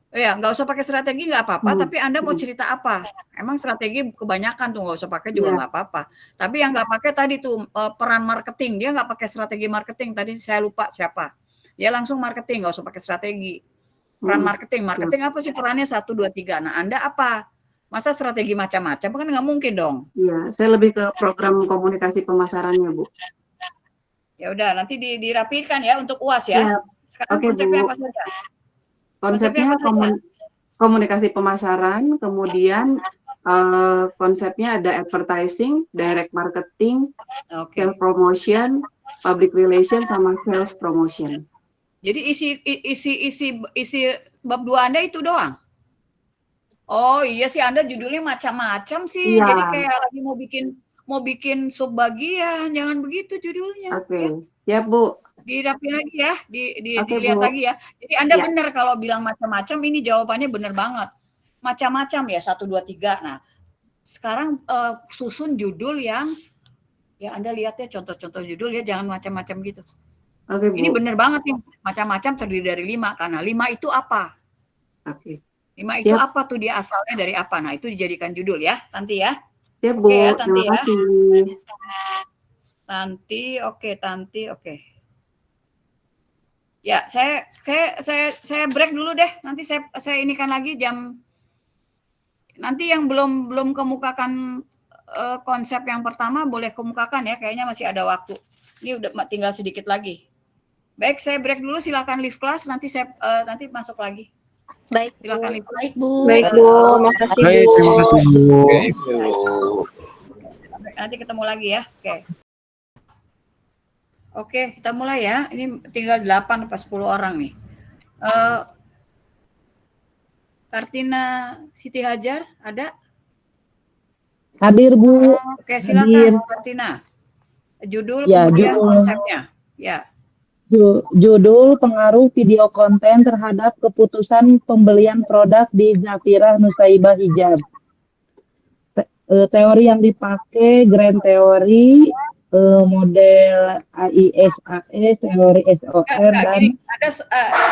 ya, nggak usah pakai strategi nggak apa-apa, tapi Anda mau Hmm. cerita apa? Emang strategi kebanyakan tuh, nggak usah pakai juga Iya. nggak apa-apa. Tapi yang nggak pakai tadi tuh peran marketing, dia nggak pakai strategi marketing. Tadi saya lupa siapa. Dia langsung marketing, nggak usah pakai strategi. Peran marketing, marketing apa sih perannya 1, 2, 3. Nah, Anda apa? Masa strategi macam-macam kan nggak mungkin dong. Iya, saya lebih ke program komunikasi pemasarannya, Bu. Ya udah, nanti dirapikan ya untuk UAS ya. Siap. Sekarang Oke, konsepnya Bu. apa saja? Konsepnya apa saja? komunikasi pemasaran, kemudian konsepnya ada advertising, direct marketing, self promotion, public relation, sama sales promotion. Jadi isi bab 2 Anda itu doang? Oh iya sih, Anda judulnya macam-macam sih. Iya. Jadi kayak lagi mau bikin subbagian, jangan begitu judulnya. Oke, siap, Bu. Dirapi lagi ya, Oke, dilihat Bu. lagi ya. Jadi Anda Ya. benar kalau bilang macam-macam, ini jawabannya benar banget. Macam-macam ya, 1, 2, 3. Nah, sekarang susun judul yang ya Anda lihat ya contoh-contoh judul ya, jangan macam-macam gitu. Oke, Bu. Ini benar banget nih, macam-macam terdiri dari 5, karena 5 itu apa? Oke. 5 itu Siap. apa tuh, dia asalnya dari apa? Nah, itu dijadikan judul ya, Tanti ya. Siap, Bu. Oke ya, Tanti Terima ya. kasih. Tanti, oke. Ya, saya break dulu deh. Nanti saya inikan lagi jam. Nanti yang belum kemukakan konsep yang pertama boleh kemukakan ya. Kayaknya masih ada waktu. Ini udah tinggal sedikit lagi. Baik, saya break dulu. Silakan live class. Nanti saya nanti masuk lagi. Baik, silakan live class. baik Bu. Baik, Bu. Makasih, Baik, Bu. terima kasih Bu. Baik, Bu. Nanti ketemu lagi ya. Oke, kita mulai ya. Ini tinggal 8 atau 10 orang nih. Kartina Siti Hajar, ada? Hadir, Bu. Oke, silakan Hadir. Kartina. Judul Ya, kemudian judul. konsepnya. Ya. Judul pengaruh video konten terhadap keputusan pembelian produk di Zafirah Nusaibah Hijab. Teori yang dipakai Grand Theory, model AISAE, teori SOR, dan Gini,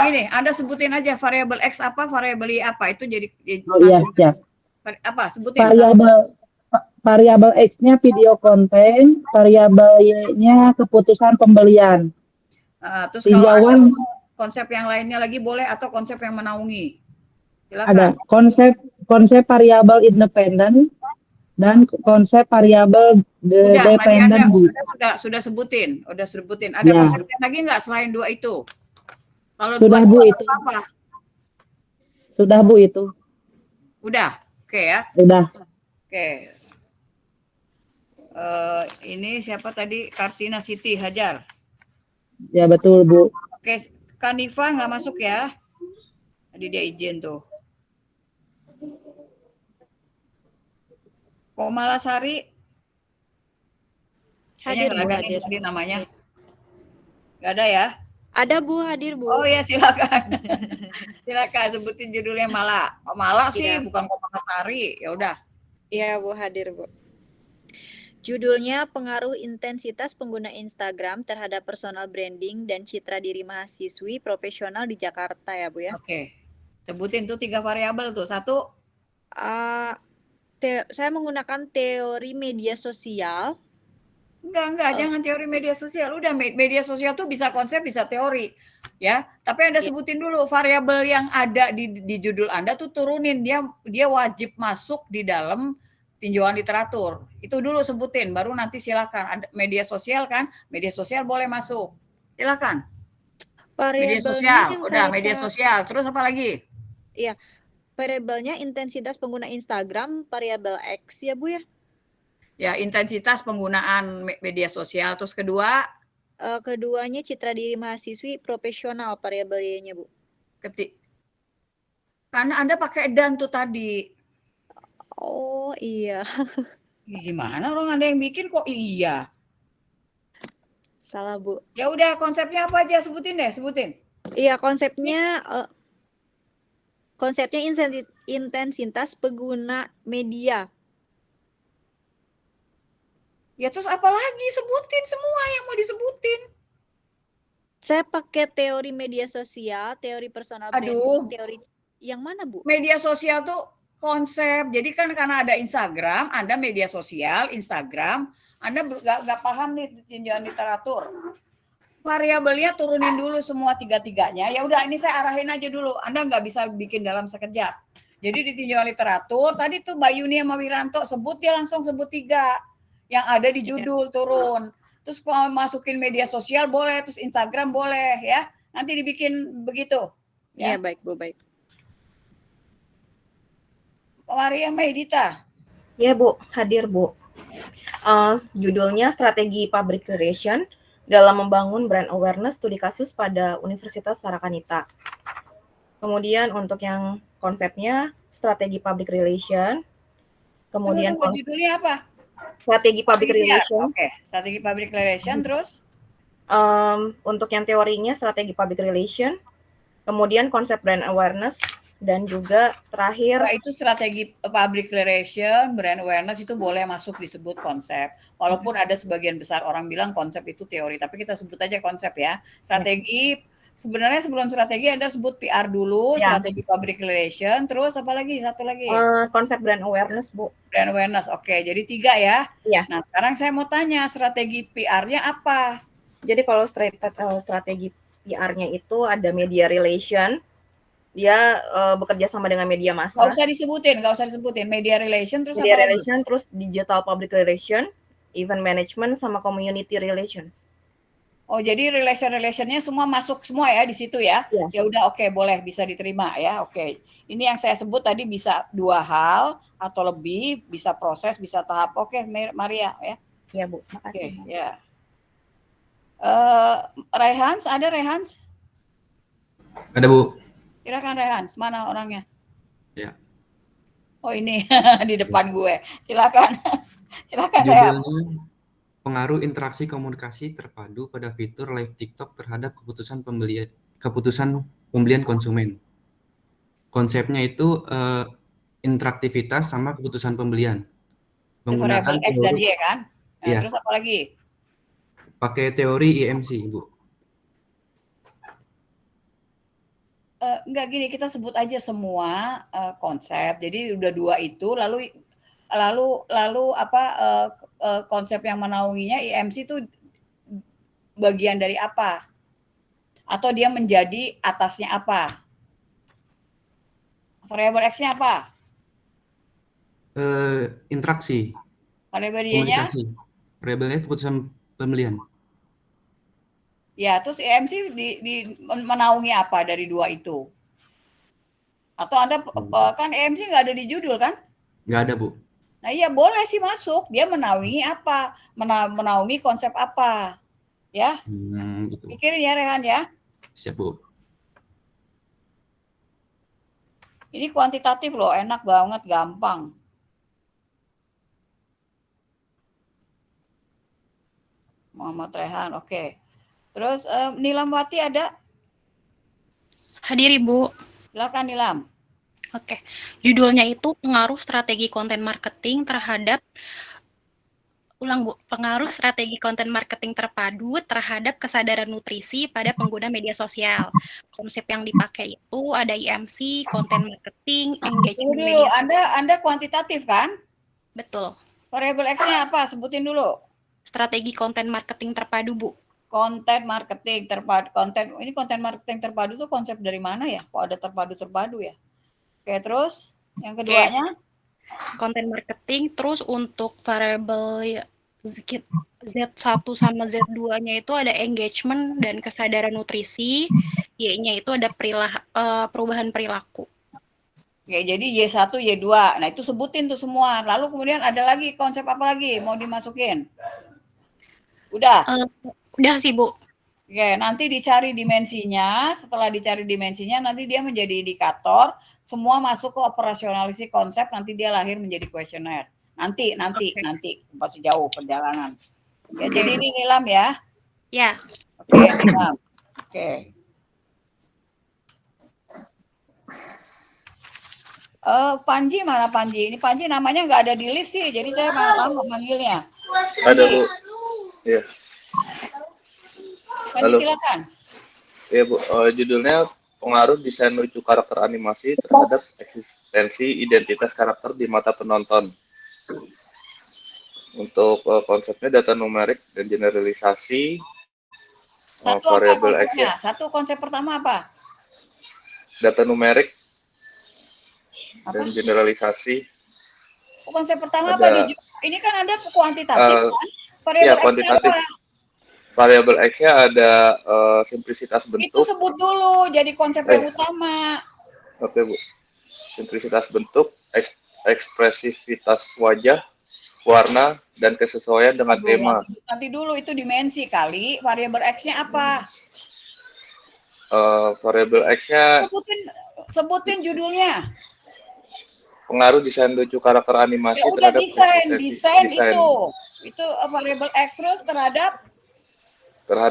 gini, Anda sebutin aja variabel X apa, variabel Y apa, itu jadi oh iya, siap. apa, sebutin. Variabel X-nya video konten, variabel Y-nya keputusan pembelian. Terus kalau ada Tinjauan konsep yang lainnya lagi boleh atau konsep yang menaungi. Silakan. ada konsep variabel independen dan konsep variabel dependen. Sudah sebutin. Ada Ya. konsep lagi nggak selain 2 itu? Kalau Sudah, 2 Bu, itu itu. apa? Sudah, Bu, itu. Udah. Oke ya. Udah. Oke. Ini siapa tadi? Kartina Siti Hajar. Ya, betul, Bu. Oke, Kanifa nggak masuk ya? Tadi dia izin tuh. Komalasari. Hadir, Kayaknya Bu, nggak ada nih tadi namanya. Nggak ada ya? Ada, Bu, hadir, Bu. Oh ya, silakan. Silakan sebutin judulnya Mala. Oh, Mala sih, bukan Komalasari. Ya udah. Iya, Bu, hadir, Bu. Judulnya pengaruh intensitas pengguna Instagram terhadap personal branding dan citra diri mahasiswi profesional di Jakarta ya, Bu ya. Oke. Sebutin tuh 3 variabel tuh. 1. Saya menggunakan teori media sosial. Enggak, jangan teori media sosial. Udah, media sosial tuh bisa konsep, bisa teori. Ya, tapi Anda sebutin dulu variabel yang ada di judul Anda tuh turunin, dia wajib masuk di dalam tinjauan literatur. Itu dulu sebutin, baru nanti silakan. Ada media sosial kan? Media sosial boleh masuk. Silakan. Media sosial, udah media sosial. Terus apa lagi? Iya. Variabelnya intensitas pengguna Instagram, variabel X ya, Bu ya. Ya, intensitas penggunaan media sosial. Terus kedua? Keduanya citra diri mahasiswi profesional, variabel Y-nya, Bu. Karena Anda pakai dan tuh tadi. Oh, iya. Gimana orang Anda yang bikin kok iya? Salah, Bu. Ya udah, konsepnya apa aja? Sebutin deh, sebutin. Iya, konsepnya intensitas pengguna media. Ya terus apa lagi? Sebutin semua yang mau disebutin. Saya pakai teori media sosial, teori personal Aduh. branding, teori yang mana, Bu? Media sosial tuh konsep. Jadi kan karena ada Instagram, Anda media sosial, Instagram, Anda nggak paham nih tinjauan literatur. Variabelnya turunin dulu semua tiga-tiganya. Ya udah, ini saya arahin aja dulu. Anda nggak bisa bikin dalam sekejap. Jadi di tinjauan literatur, tadi tuh Mbak Yuni sama Wiranto sebut, dia langsung sebut 3 yang ada di judul turun. Terus kalau masukin media sosial boleh, terus Instagram boleh ya. Nanti dibikin begitu. Ya, baik Bu, baik. Maria Maidita. Ya Bu, hadir Bu. Judulnya Strategi Public Relation dalam membangun brand awareness studi kasus pada Universitas Tarakanita. Kemudian untuk yang konsepnya strategi public relation. Kemudian judulnya apa? Strategi public relation. Oke, strategi public relation terus. Untuk yang teorinya strategi public relation. Kemudian konsep brand awareness dan juga terakhir itu strategi public relation, brand awareness itu boleh masuk disebut konsep. Walaupun ada sebagian besar orang bilang konsep itu teori, tapi kita sebut aja konsep ya. Strategi sebenarnya sebelum strategi Anda sebut PR dulu, strategi public relation, terus apa lagi? Satu lagi. Konsep brand awareness, Bu. Brand awareness. Oke, jadi 3 ya. Iya. Nah, sekarang saya mau tanya strategi PR-nya apa? Jadi kalau strategi PR-nya itu ada media relation. Dia bekerja sama dengan media massa. Nggak usah disebutin. Media relation terus media apa relation, lagi? terus digital public relation, event management, sama community relations. Oh, jadi relationnya semua masuk semua ya di situ ya? Iya. Ya udah, oke, boleh, bisa diterima ya. Oke. Ini yang saya sebut tadi bisa 2 hal atau lebih, bisa proses, bisa tahap. Oke, Maria ya. Iya, Bu. Makasih. Oke, ya. Rehans, ada Rehans? Ada, Bu. Silakan Rehans, mana orangnya? Ya. Oh, ini di depan gue. Silakan. Silakan Rehans. Judulnya pengaruh interaksi komunikasi terpadu pada fitur live TikTok terhadap keputusan pembelian konsumen. Konsepnya itu interaktivitas sama keputusan pembelian. Menggunakan X dan Y kan? Nah, ya, terus apa lagi? pakai teori IMC, Bu. Enggak, gini, kita sebut aja semua konsep. Jadi udah 2 itu, lalu apa konsep yang menaunginya IMC itu bagian dari apa? Atau dia menjadi atasnya apa? Variabel X-nya apa? Interaksi. Variabel Y-nya? Komunikasi. Variabelnya keputusan pembelian. Ya, terus IMC menaungi apa dari 2 itu? Atau Anda kan IMC nggak ada di judul kan? Nggak ada, Bu. Nah, iya boleh sih masuk. Dia menaungi apa? Menaungi konsep apa? Ya. Gitu. Pikirin ya Rehan ya. Siap, Bu. Ini kuantitatif loh, enak banget, gampang. Muhammad Rehan, oke. Terus Nilamwati ada? Hadir Ibu. Silakan Nilam. Oke. Judulnya itu pengaruh strategi konten marketing terhadap pengaruh strategi konten marketing terpadu terhadap kesadaran nutrisi pada pengguna media sosial. Konsep yang dipakai itu ada IMC, konten marketing, engagement Dulu, media. Anda kuantitatif kan? Betul. Variabel X-nya apa? Sebutin dulu. Strategi konten marketing terpadu, Bu. Konten marketing terpadu, ini konten marketing terpadu tuh konsep dari mana ya? Kok ada terpadu ya? Oke, terus yang keduanya? Konten marketing, terus untuk variabel Z1 sama Z2-nya itu ada engagement dan kesadaran nutrisi, Y-nya itu ada perubahan perilaku. Ya, jadi Y1, Y2. Nah, itu sebutin tuh semua. Lalu kemudian ada lagi konsep apa lagi mau dimasukin? Udah? Udah sih, Bu. Oke, nanti dicari dimensinya. Setelah dicari dimensinya, nanti dia menjadi indikator. Semua masuk ke operasionalisasi konsep, nanti dia lahir menjadi kuesioner. Nanti masih jauh perjalanan. Ya, jadi ini Nilam ya. Ya. Oke, Nilam. Oke. Panji mana Panji? Ini Panji namanya nggak ada di list sih, jadi saya lama manggilnya. Ada Bu. Iya. Fanny, Halo. silakan. Iya Bu. Judulnya pengaruh desain lucu karakter animasi terhadap eksistensi identitas karakter di mata penonton. Untuk konsepnya data numerik dan generalisasi, Satu apa variable konsepnya? X. Satu konsep pertama apa? Data numerik Apa? dan generalisasi. Konsep pertama Ada, apa nih? Ini kan Anda kuantitatif kan? ya, Variabel X-nya kuantitatif. apa? Variable X-nya ada simplisitas Itu bentuk. sebut dulu jadi konsep yang utama. Oke Bu. Simplisitas bentuk, ekspresivitas wajah, warna, dan kesesuaian dengan Aduh, tema. nanti dulu itu dimensi kali. Variabel X-nya apa? Variable X-nya Sebutin judulnya. pengaruh desain lucu karakter animasi Ya udah terhadap desain itu. Itu variabel X terus terhadap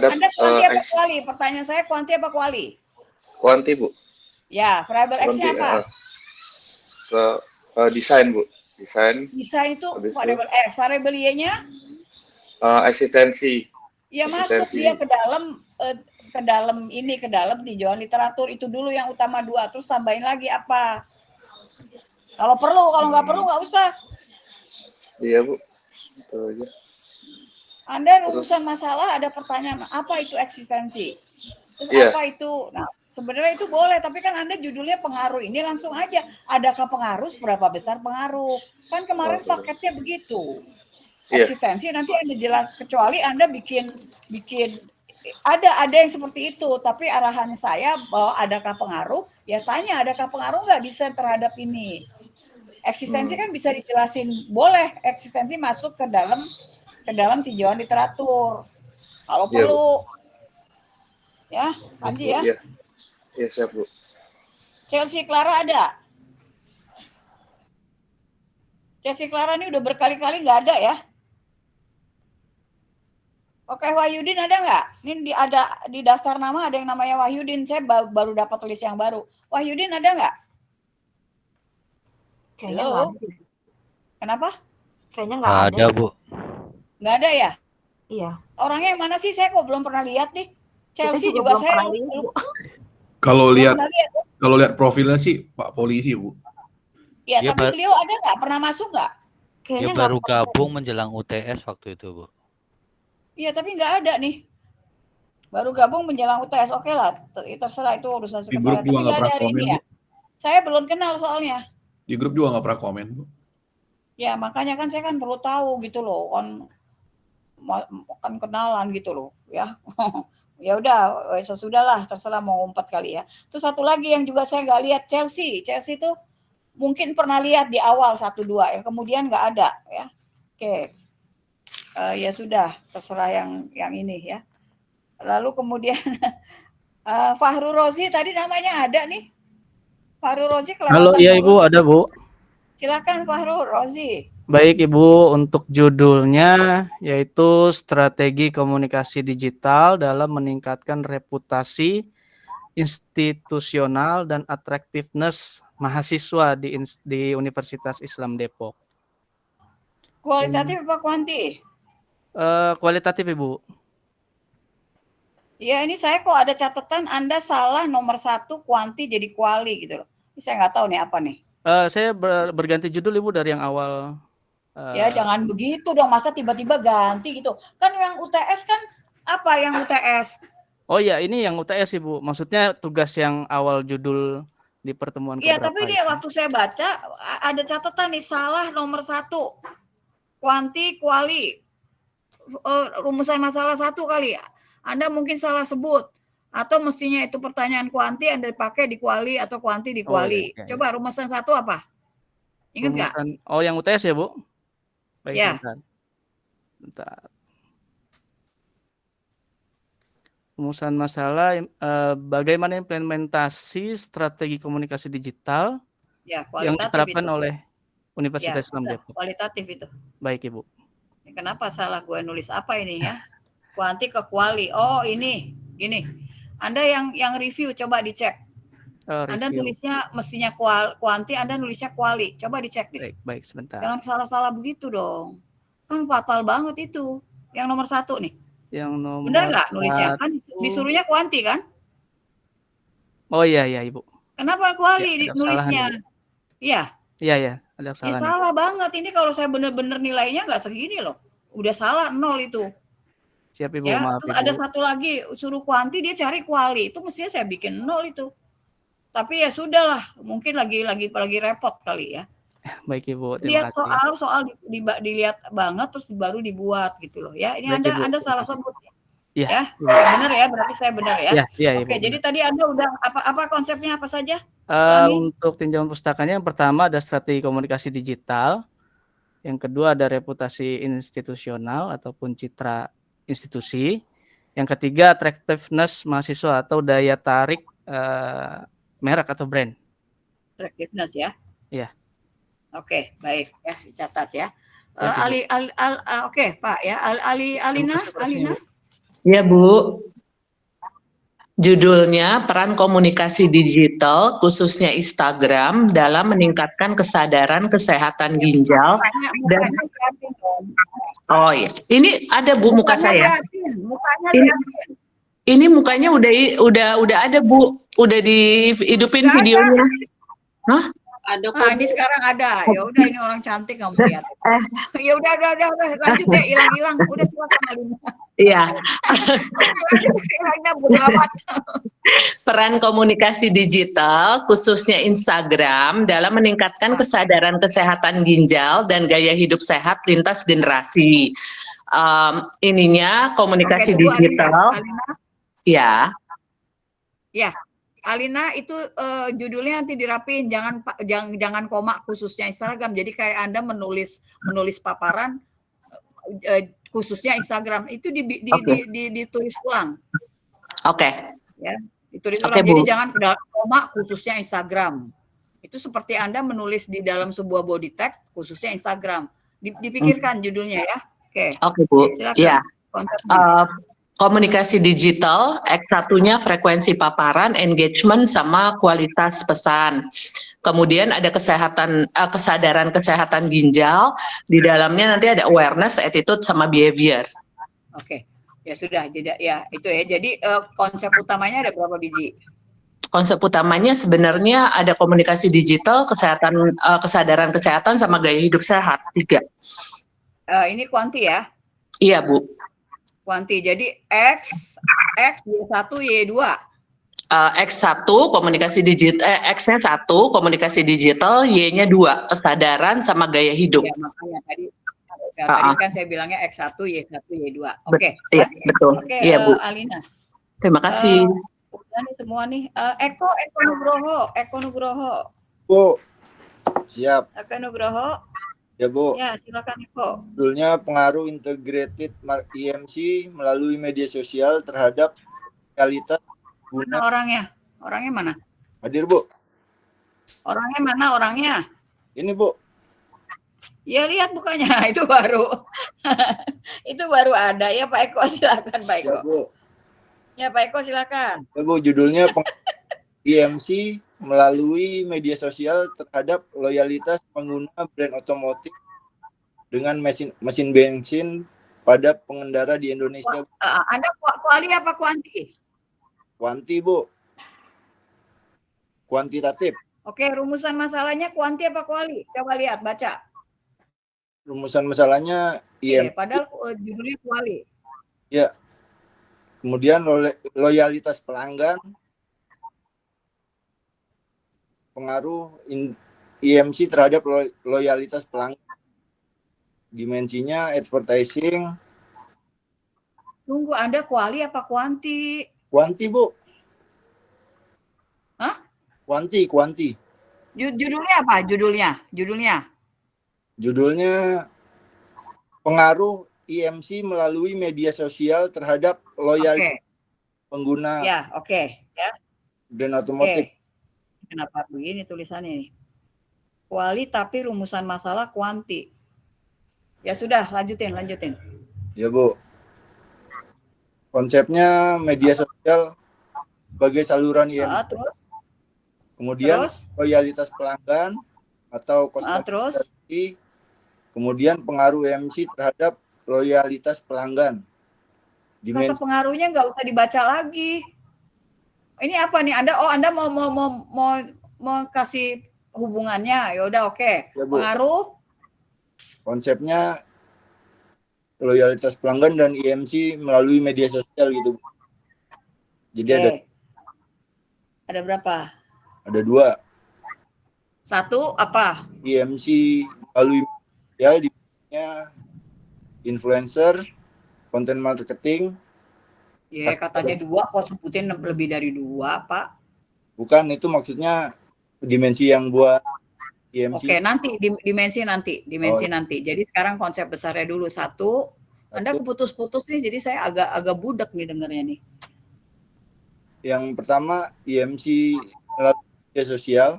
Anda kuanti apa X. kuali? Pertanyaan saya kuanti apa kuali? Kuanti Bu. Ya, variabel X-nya Kuanti, apa? desain Bu. Desain. Desain itu Habis itu, variabel X. Variabel Y-nya? Eksistensi. Ya masuk dia ke dalam tinjauan literatur itu dulu yang utama 2, terus tambahin lagi apa? Kalau perlu, kalau nggak perlu nggak usah. Iya Bu. Itu aja. Anda rumusan masalah ada pertanyaan apa itu eksistensi? Terus Iya. apa itu? Nah, sebenarnya itu boleh, tapi kan Anda judulnya pengaruh ini langsung aja. Adakah pengaruh, seberapa besar pengaruh? Kan kemarin paketnya begitu. Iya. Eksistensi nanti Anda jelas, kecuali Anda bikin ada yang seperti itu, tapi arahan saya bahwa adakah pengaruh, ya tanya adakah pengaruh nggak desain terhadap ini. Eksistensi kan bisa dijelasin, boleh eksistensi masuk ke dalam tinjauan literatur. Kalau Iya, perlu, ya, Panji ya. Iya. Iya siap Bu. Chelsea Clara ada? Chelsea Clara ini udah berkali-kali nggak ada ya. Oke, Wahyudin ada nggak? Ini ada di daftar nama ada yang namanya Wahyudin. Saya baru dapat list yang baru. Wahyudin ada nggak? Kayaknya Halo? nggak ada. Kenapa? Kayaknya nggak ada. Ada, Bu. Nggak ada ya? Iya. Orangnya yang mana sih? Saya kok belum pernah lihat nih. Chelsea juga juga belum saya pernah lihat, Bu. Kalau belum lihat pernah lihat. profilnya sih Pak Polisi, Bu. Ya, Dia tapi beliau ada nggak? Pernah masuk nggak? Dia baru gabung menjelang UTS waktu itu, Bu. Iya, tapi nggak ada nih. Baru gabung menjelang UTS, oke lah. Terserah itu urusan Di grup sekretariat. juga Tapi nggak nggak ada pernah hari komen, ini ya. Bu. Saya belum kenal soalnya. Di grup juga nggak pernah komen, Bu. Ya, makanya kan saya kan perlu tahu gitu loh. Kan kenalan gitu loh, ya. Ya udah, sesudahlah, terserah mau ngumpet kali ya. Terus satu lagi yang juga saya nggak lihat, Chelsea itu mungkin pernah lihat di awal 1-2 ya, kemudian nggak ada ya. Oke. Ya sudah, terserah yang ini ya. Lalu kemudian Fahru Rozi tadi namanya ada nih. Fahru Rozi kelewatan. Halo, iya dulu. Ibu, ada Bu. Silakan Fahru Rozi. Baik Ibu, untuk judulnya yaitu Strategi Komunikasi Digital dalam Meningkatkan Reputasi Institusional dan Atraktiveness Mahasiswa di Universitas Islam Depok. Kualitatif apa kuanti? Kualitatif Ibu. Ya ini saya kok ada catatan Anda salah nomor 1 kuanti jadi kuali gitu loh. Ini saya nggak tahu nih apa nih. Saya berganti judul Ibu dari yang awal. Ya jangan begitu dong, masa tiba-tiba ganti gitu. Kan yang UTS kan apa yang UTS? Oh iya, ini yang UTS Ibu. Maksudnya tugas yang awal judul di pertemuan Iya, keberapa tapi dia waktu saya baca ada catatan nih salah nomor 1. Kuanti kuali. Rumusan masalah 1 kali ya. Anda mungkin salah sebut. Atau mestinya itu pertanyaan kuanti Anda pakai di kuali atau kuanti di kuali. iya. Coba rumusan 1 apa? Ingat nggak? Oh yang UTS ya Bu? Baik, Ya. Bentar. Rumusan masalah bagaimana implementasi strategi komunikasi digital Ya, yang kualitatif diterapkan itu. oleh Universitas Ya, Islam udah, Depok. kualitatif itu. Baik Ibu. Kenapa salah gue nulis apa ini ya? Kuanti ke kuali. Oh ini, gini. Anda yang review coba dicek. Anda Review. nulisnya mestinya kuanti, Anda nulisnya kuali. Coba dicek deh. Baik, sebentar. Jangan salah-salah begitu dong. Kan fatal banget itu. Yang nomor 1 nih. Yang nomor Bener nggak nulisnya? Kan 1. disuruhnya kuanti kan? Oh iya Ibu. Kenapa Ya, kuali ada kesalahan nulisnya? Ibu. Iya. Iya, ada Ya kesalahan. salah banget. Ini kalau saya bener-bener nilainya nggak segini loh. Udah salah 0 itu. Siap Ibu, Ya, maaf terus Ibu. ada satu lagi suruh kuanti dia cari kuali. Itu mestinya saya bikin 0 itu. Tapi ya sudahlah, mungkin lagi repot kali ya. Baik Ibu, terima Lihat kasih. soal dilihat banget terus baru dibuat gitu loh ya. Ini Baik Ibu. Anda salah sebut Iya. ya. Ibu. Benar ya, berarti saya benar ya. Iya Ibu. Oke, jadi benar. tadi Anda udah apa konsepnya apa saja? Ulangi. Untuk tinjauan pustakanya yang pertama ada strategi komunikasi digital, yang kedua ada reputasi institusional ataupun citra institusi, yang ketiga attractiveness mahasiswa atau daya tarik merek atau brand. Attractiveness ya. Iya. Oke, baik ya, dicatat ya. Baik, Ibu. Oke, Pak ya. Alina. Ya, Bu. Judulnya peran komunikasi digital khususnya Instagram dalam meningkatkan kesadaran kesehatan ginjal dan Oh iya. Ini ada Bu muka saya. Ini mukanya udah ada Bu. Udah dihidupin videonya. Hah? Ada kok. Nah, ini sekarang ada. Ya udah ini orang cantik kamu lihat. Ya udah lanjut ya, hilang. Udah silakan Alina. Iya. Alina beramat. Peran komunikasi digital khususnya Instagram dalam meningkatkan kesadaran kesehatan ginjal dan gaya hidup sehat lintas generasi. Ininya komunikasi digital. Alina. Ya. Ya. Alina itu judulnya nanti dirapiin, jangan koma khususnya Instagram. Jadi kayak Anda menulis paparan khususnya Instagram itu ditulis ulang. Oke. Ya, ditulis Oke, ulang. Jadi Bu. jangan koma khususnya Instagram. Itu seperti Anda menulis di dalam sebuah body text khususnya Instagram. Dipikirkan judulnya ya. Oke, Bu. Silakan. Ya. Konsepnya. Komunikasi digital, X1-nya frekuensi paparan, engagement, sama kualitas pesan. Kemudian ada kesadaran kesehatan ginjal, di dalamnya nanti ada awareness, attitude, sama behavior. Oke, ya sudah, ya itu ya. Jadi konsep utamanya ada berapa biji? Konsep utamanya sebenarnya ada komunikasi digital, kesadaran kesehatan, sama gaya hidup sehat, 3. Ini kuanti ya? Iya, Bu. Kuanti, jadi X, Y1, Y2. X1 komunikasi digital, X-nya 1 komunikasi digital, Y-nya 2 kesadaran sama gaya hidup. Ya, makanya tadi kan saya bilangnya X1, Y1, Y2. Oke. Iya, betul. Oke, Iya, Bu. Alina. Terima kasih. Udah nih semua nih. Eko Nugroho. Bu, siap. Eko Nugroho. Ya, Bu. Ya, silakan Eko. Judulnya pengaruh integrated IMC melalui media sosial terhadap realitas Mana orangnya? Orangnya mana? Hadir, Bu. Orangnya mana orangnya? Ini, Bu. Ya lihat bukannya, itu baru. Itu baru ada. Ya Pak Eko silakan Pak Eko. Ya, Bu. Ya Pak Eko silakan. Ya, Bu, judulnya IMC melalui media sosial terhadap loyalitas pengguna brand otomotif dengan mesin bensin pada pengendara di Indonesia. Anda kuali apa kuanti? Kuanti, Bu. Kuantitatif. Oke, rumusan masalahnya kuanti apa kuali? Coba lihat, baca. Rumusan masalahnya IMC. Padahal judulnya kuali. Ya. Kemudian loyalitas pelanggan, pengaruh IMC terhadap loyalitas pelanggan. Dimensinya advertising. Tunggu, Anda kuali apa kuanti? Kuanti, Bu. Hah? Kuanti. Judulnya apa? Judulnya pengaruh IMC melalui media sosial terhadap loyalitas pengguna. Ya, oke. Ya. Brand otomotif. Kenapa begini tulisannya nih? Kuali tapi rumusan masalah kuanti. Ya sudah, lanjutin. Ya, Bu. Konsepnya media sosial sebagai saluran IMC. Terus? Kemudian loyalitas pelanggan atau terus? Kemudian pengaruh IMC terhadap loyalitas pelanggan. Kata pengaruhnya nggak usah dibaca lagi. Ini apa nih? Anda mau kasih hubungannya? Ya udah oke. Ya, Bu. Pengaruh Konsepnya loyalitas pelanggan dan IMC melalui media sosial gitu. Jadi ada berapa? Ada 2. 1 apa? IMC melalui media dibaginya influencer, konten marketing. Ya katanya 2, kok sebutin lebih dari 2, Pak. Bukan, itu maksudnya dimensi yang buat IMC. Oke, nanti dimensi nanti. Jadi sekarang konsep besarnya dulu 1. Anda keputus-putus nih, jadi saya agak budak nih dengarnya nih. Yang pertama IMC melalui media sosial.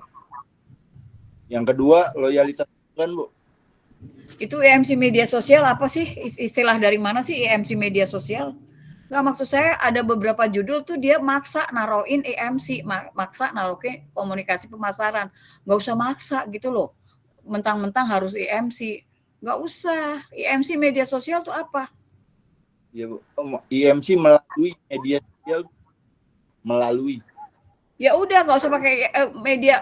Yang kedua loyalitas pelanggan, Bu. Itu IMC media sosial apa sih? Istilah dari mana sih IMC media sosial? Nggak, maksud saya ada beberapa judul tuh dia maksa naruhin IMC, maksa naruhin komunikasi pemasaran. Nggak usah maksa gitu loh. Mentang-mentang harus IMC. Nggak usah. IMC media sosial tuh apa? Ya, Bu. IMC melalui media sosial. Melalui. Ya udah, nggak usah pakai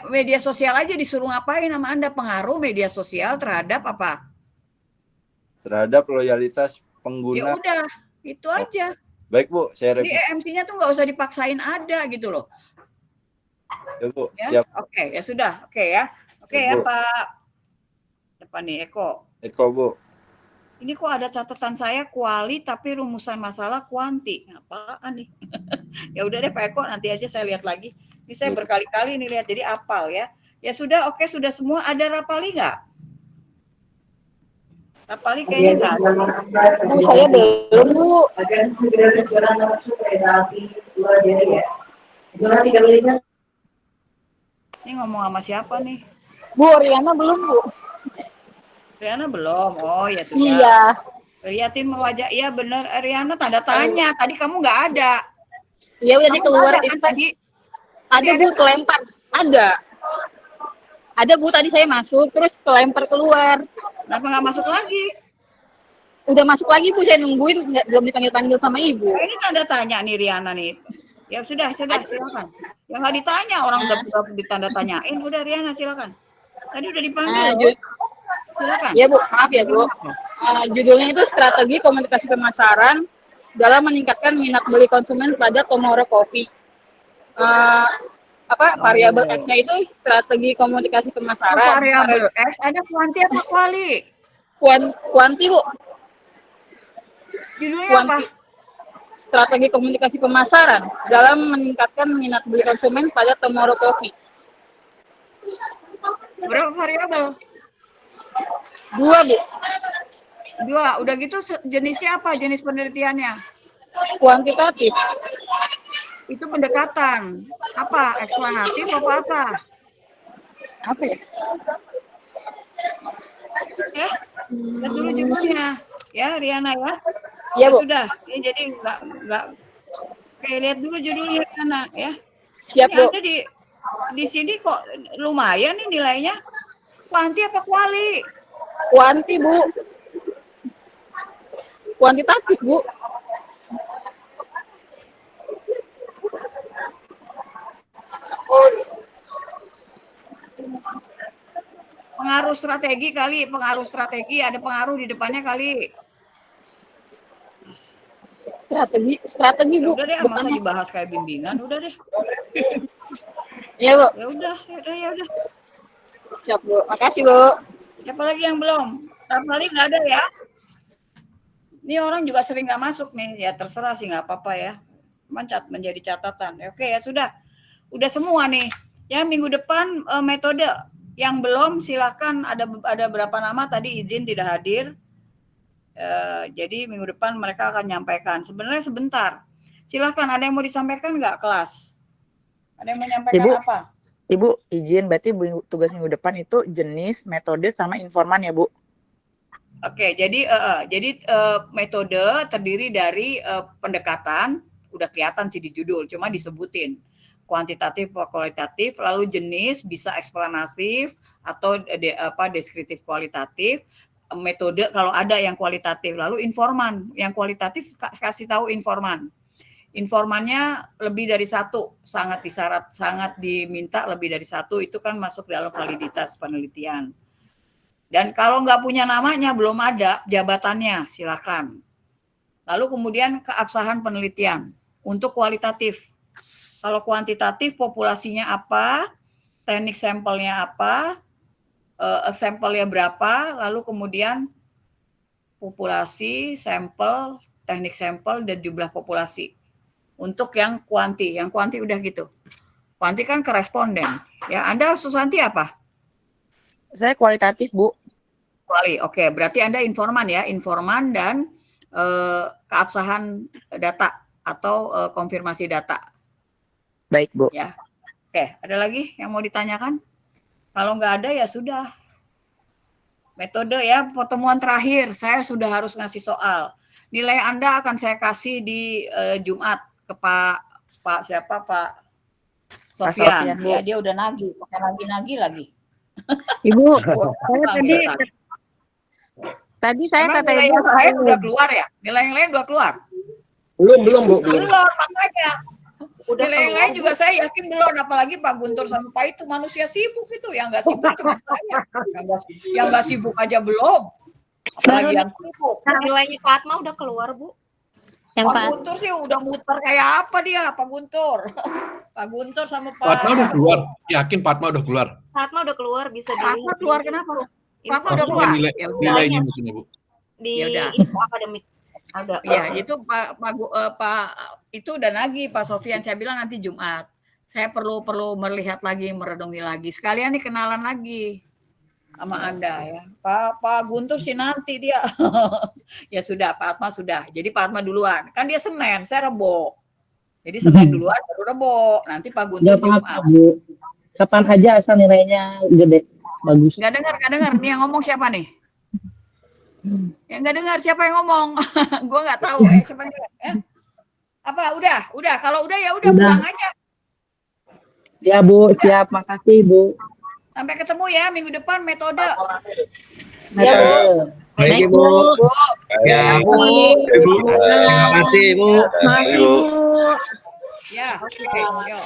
media sosial aja, disuruh ngapain sama Anda. Pengaruh media sosial terhadap apa? Terhadap loyalitas pengguna. Ya udah, itu aja. Baik, Bu, saya Jadi EMC-nya tuh nggak usah dipaksain ada gitu loh. Ya, Bu, Ya? siap. Oke, ya sudah. Oke ya. Oke Ya, ya, Bu. Pak. Depan nih, Eko. Eko, Bu. Ini kok ada catatan saya kuali tapi rumusan masalah kuanti. Apaan nih? Ya udah deh Pak Eko, nanti aja saya lihat lagi. Ini saya berkali-kali nih lihat, jadi apal ya. Ya sudah, oke, sudah semua. Ada Rapali nggak? Rapali kayaknya nggak ada. Bu, saya belum, Bu. Agar segera berjalan langsung kereta api luar biasa. Ini ngomong sama siapa nih? Bu, Riana belum, Bu. Riana belum. Oh ya sudah. Iya. Liatin wajah. Iya bener. Riana tanda tanya. Tadi kamu nggak ada. Iya, udah Kamu keluar nggak ada itu kan tadi. Ada, Bu, kelempar. Ada, Bu, tadi saya masuk terus kelempar keluar. Kenapa nggak masuk lagi? Udah masuk lagi, Bu, saya nungguin belum dipanggil-panggil sama Ibu. Nah, ini tanda tanya nih Riana nih. Ya sudah silakan. Yang nggak ditanya orang udah ditanda tanyain. Udah Riana silakan. Tadi udah dipanggil. Silakan. Iya, Bu, maaf ya, Bu. Judulnya itu strategi komunikasi pemasaran dalam meningkatkan minat beli konsumen pada Tomorrow Coffee. Variabel X-nya itu strategi komunikasi pemasaran. Variabel X ada kuanti apa kuali? Kuanti, Bu. Judulnya apa? Strategi komunikasi pemasaran dalam meningkatkan minat beli konsumen pada Tomorrow Coffee. Berapa variabel? 2, Bu. 2. Udah gitu jenisnya apa? Jenis penelitiannya? Kuantitatif. Itu pendekatan. Apa? Eksplanatif apa? Apa ya? Lihat dulu judulnya. Ya, Riana ya. Iya, Bu. Sudah. Ya, jadi enggak. Oke, lihat dulu judulnya Riana ya. Siap, Ini Bu. Anda di sini kok lumayan nih nilainya. Kuanti apa kuali? Kuanti, Bu. Kuantitatif, Bu. Pengaruh strategi kali, ada pengaruh di depannya kali. Strategi, Bu. Udah deh, masa dibahas kayak bimbingan, udah deh. Iya, Bu. Ya udah. Siap, Bu. Makasih, Bu. Siapa lagi yang belum? Rapali nggak ada ya? Ini orang juga sering nggak masuk nih, ya terserah sih nggak apa-apa ya. Menjadi catatan. Oke ya sudah semua nih. Ya minggu depan metode. Yang belum silakan, ada berapa nama tadi izin tidak hadir. Jadi minggu depan mereka akan menyampaikan. Sebenarnya sebentar. Silakan, ada yang mau disampaikan nggak kelas? Ada yang mau menyampaikan apa? Ibu izin, berarti tugas minggu depan itu jenis, metode, sama informan ya, Bu? Oke, jadi metode terdiri dari pendekatan, udah kelihatan sih di judul, cuma disebutin kuantitatif atau kualitatif, lalu jenis bisa eksplanatif atau deskriptif kualitatif, metode kalau ada yang kualitatif. Lalu informan, yang kualitatif kasih tahu informan. Informannya lebih dari satu, sangat diminta lebih dari satu, itu kan masuk dalam validitas penelitian. Dan kalau nggak punya namanya, belum ada jabatannya, silakan. Lalu kemudian keabsahan penelitian untuk kualitatif. Kalau kuantitatif, populasinya apa, teknik sampelnya apa, sampelnya berapa, lalu kemudian populasi, sampel, teknik sampel, dan jumlah populasi. Untuk yang kuanti udah gitu. Kuanti kan ke responden. Ya, Anda Susanti apa? Saya kualitatif, Bu. Kuali, oke. Berarti Anda informan ya, informan dan keabsahan data atau konfirmasi data. Baik, Bu. Ya. Oke, ada lagi yang mau ditanyakan? Kalau nggak ada ya sudah. Metode ya, pertemuan terakhir saya sudah harus ngasih soal. Nilai Anda akan saya kasih di Jumat ke Pak Sofian. Ya, dia udah nagih, pakai nagih lagi. Ibu, saya Emang kata nilai Ibu yang lain udah keluar ya? Nilai yang lain udah keluar? belum Bu. Belum, makanya. Nilai yang lain juga saya yakin belum, apalagi Pak Guntur sama Pak itu manusia sibuk itu, yang nggak sibuk cuma saya. Yang nggak sibuk aja belum. Apalagi yang sibuk. Nilainya Pak Atma udah keluar, Bu. Yang Pak Guntur sih udah muter kayak apa dia, Pak Guntur. Pak Guntur sama Pak Fatma udah keluar. Yakin Fatma udah keluar? Pak Atma udah keluar, bisa di Fatma keluar kenapa? Fatma udah keluar. Ya udah. Nilainya maksudnya, Bu. Di Ya udah. info akademik ada. Ya, itu Pak itu udah nagih Pak Sofian, saya bilang nanti Jumat. Saya perlu melihat lagi, merenungi lagi. Sekalian nih kenalan lagi sama Anda ya. Pak Guntur sih nanti dia. Ya sudah, Pak Atma sudah. Jadi Pak Atma duluan. Kan dia Senin, saya Rebo. Jadi Senin duluan baru Rebo. Nanti Pak Guntur Nggak apa-apa, Jumat. Bu. Kapan aja asal nilainya gede, bagus. Nggak dengar. Nih yang ngomong siapa nih? Ya nggak dengar siapa yang ngomong. Gue nggak tahu. Siapa yang dengar? Apa? Udah. Kalau udah ya udah pulang aja. Ya Bu, siap. Makasih Bu. Sampai ketemu ya minggu depan metode. Ya Bu. Baik, Ibu. Ya, Bu. Terima kasih, Bu. Ya, oke. Yuk.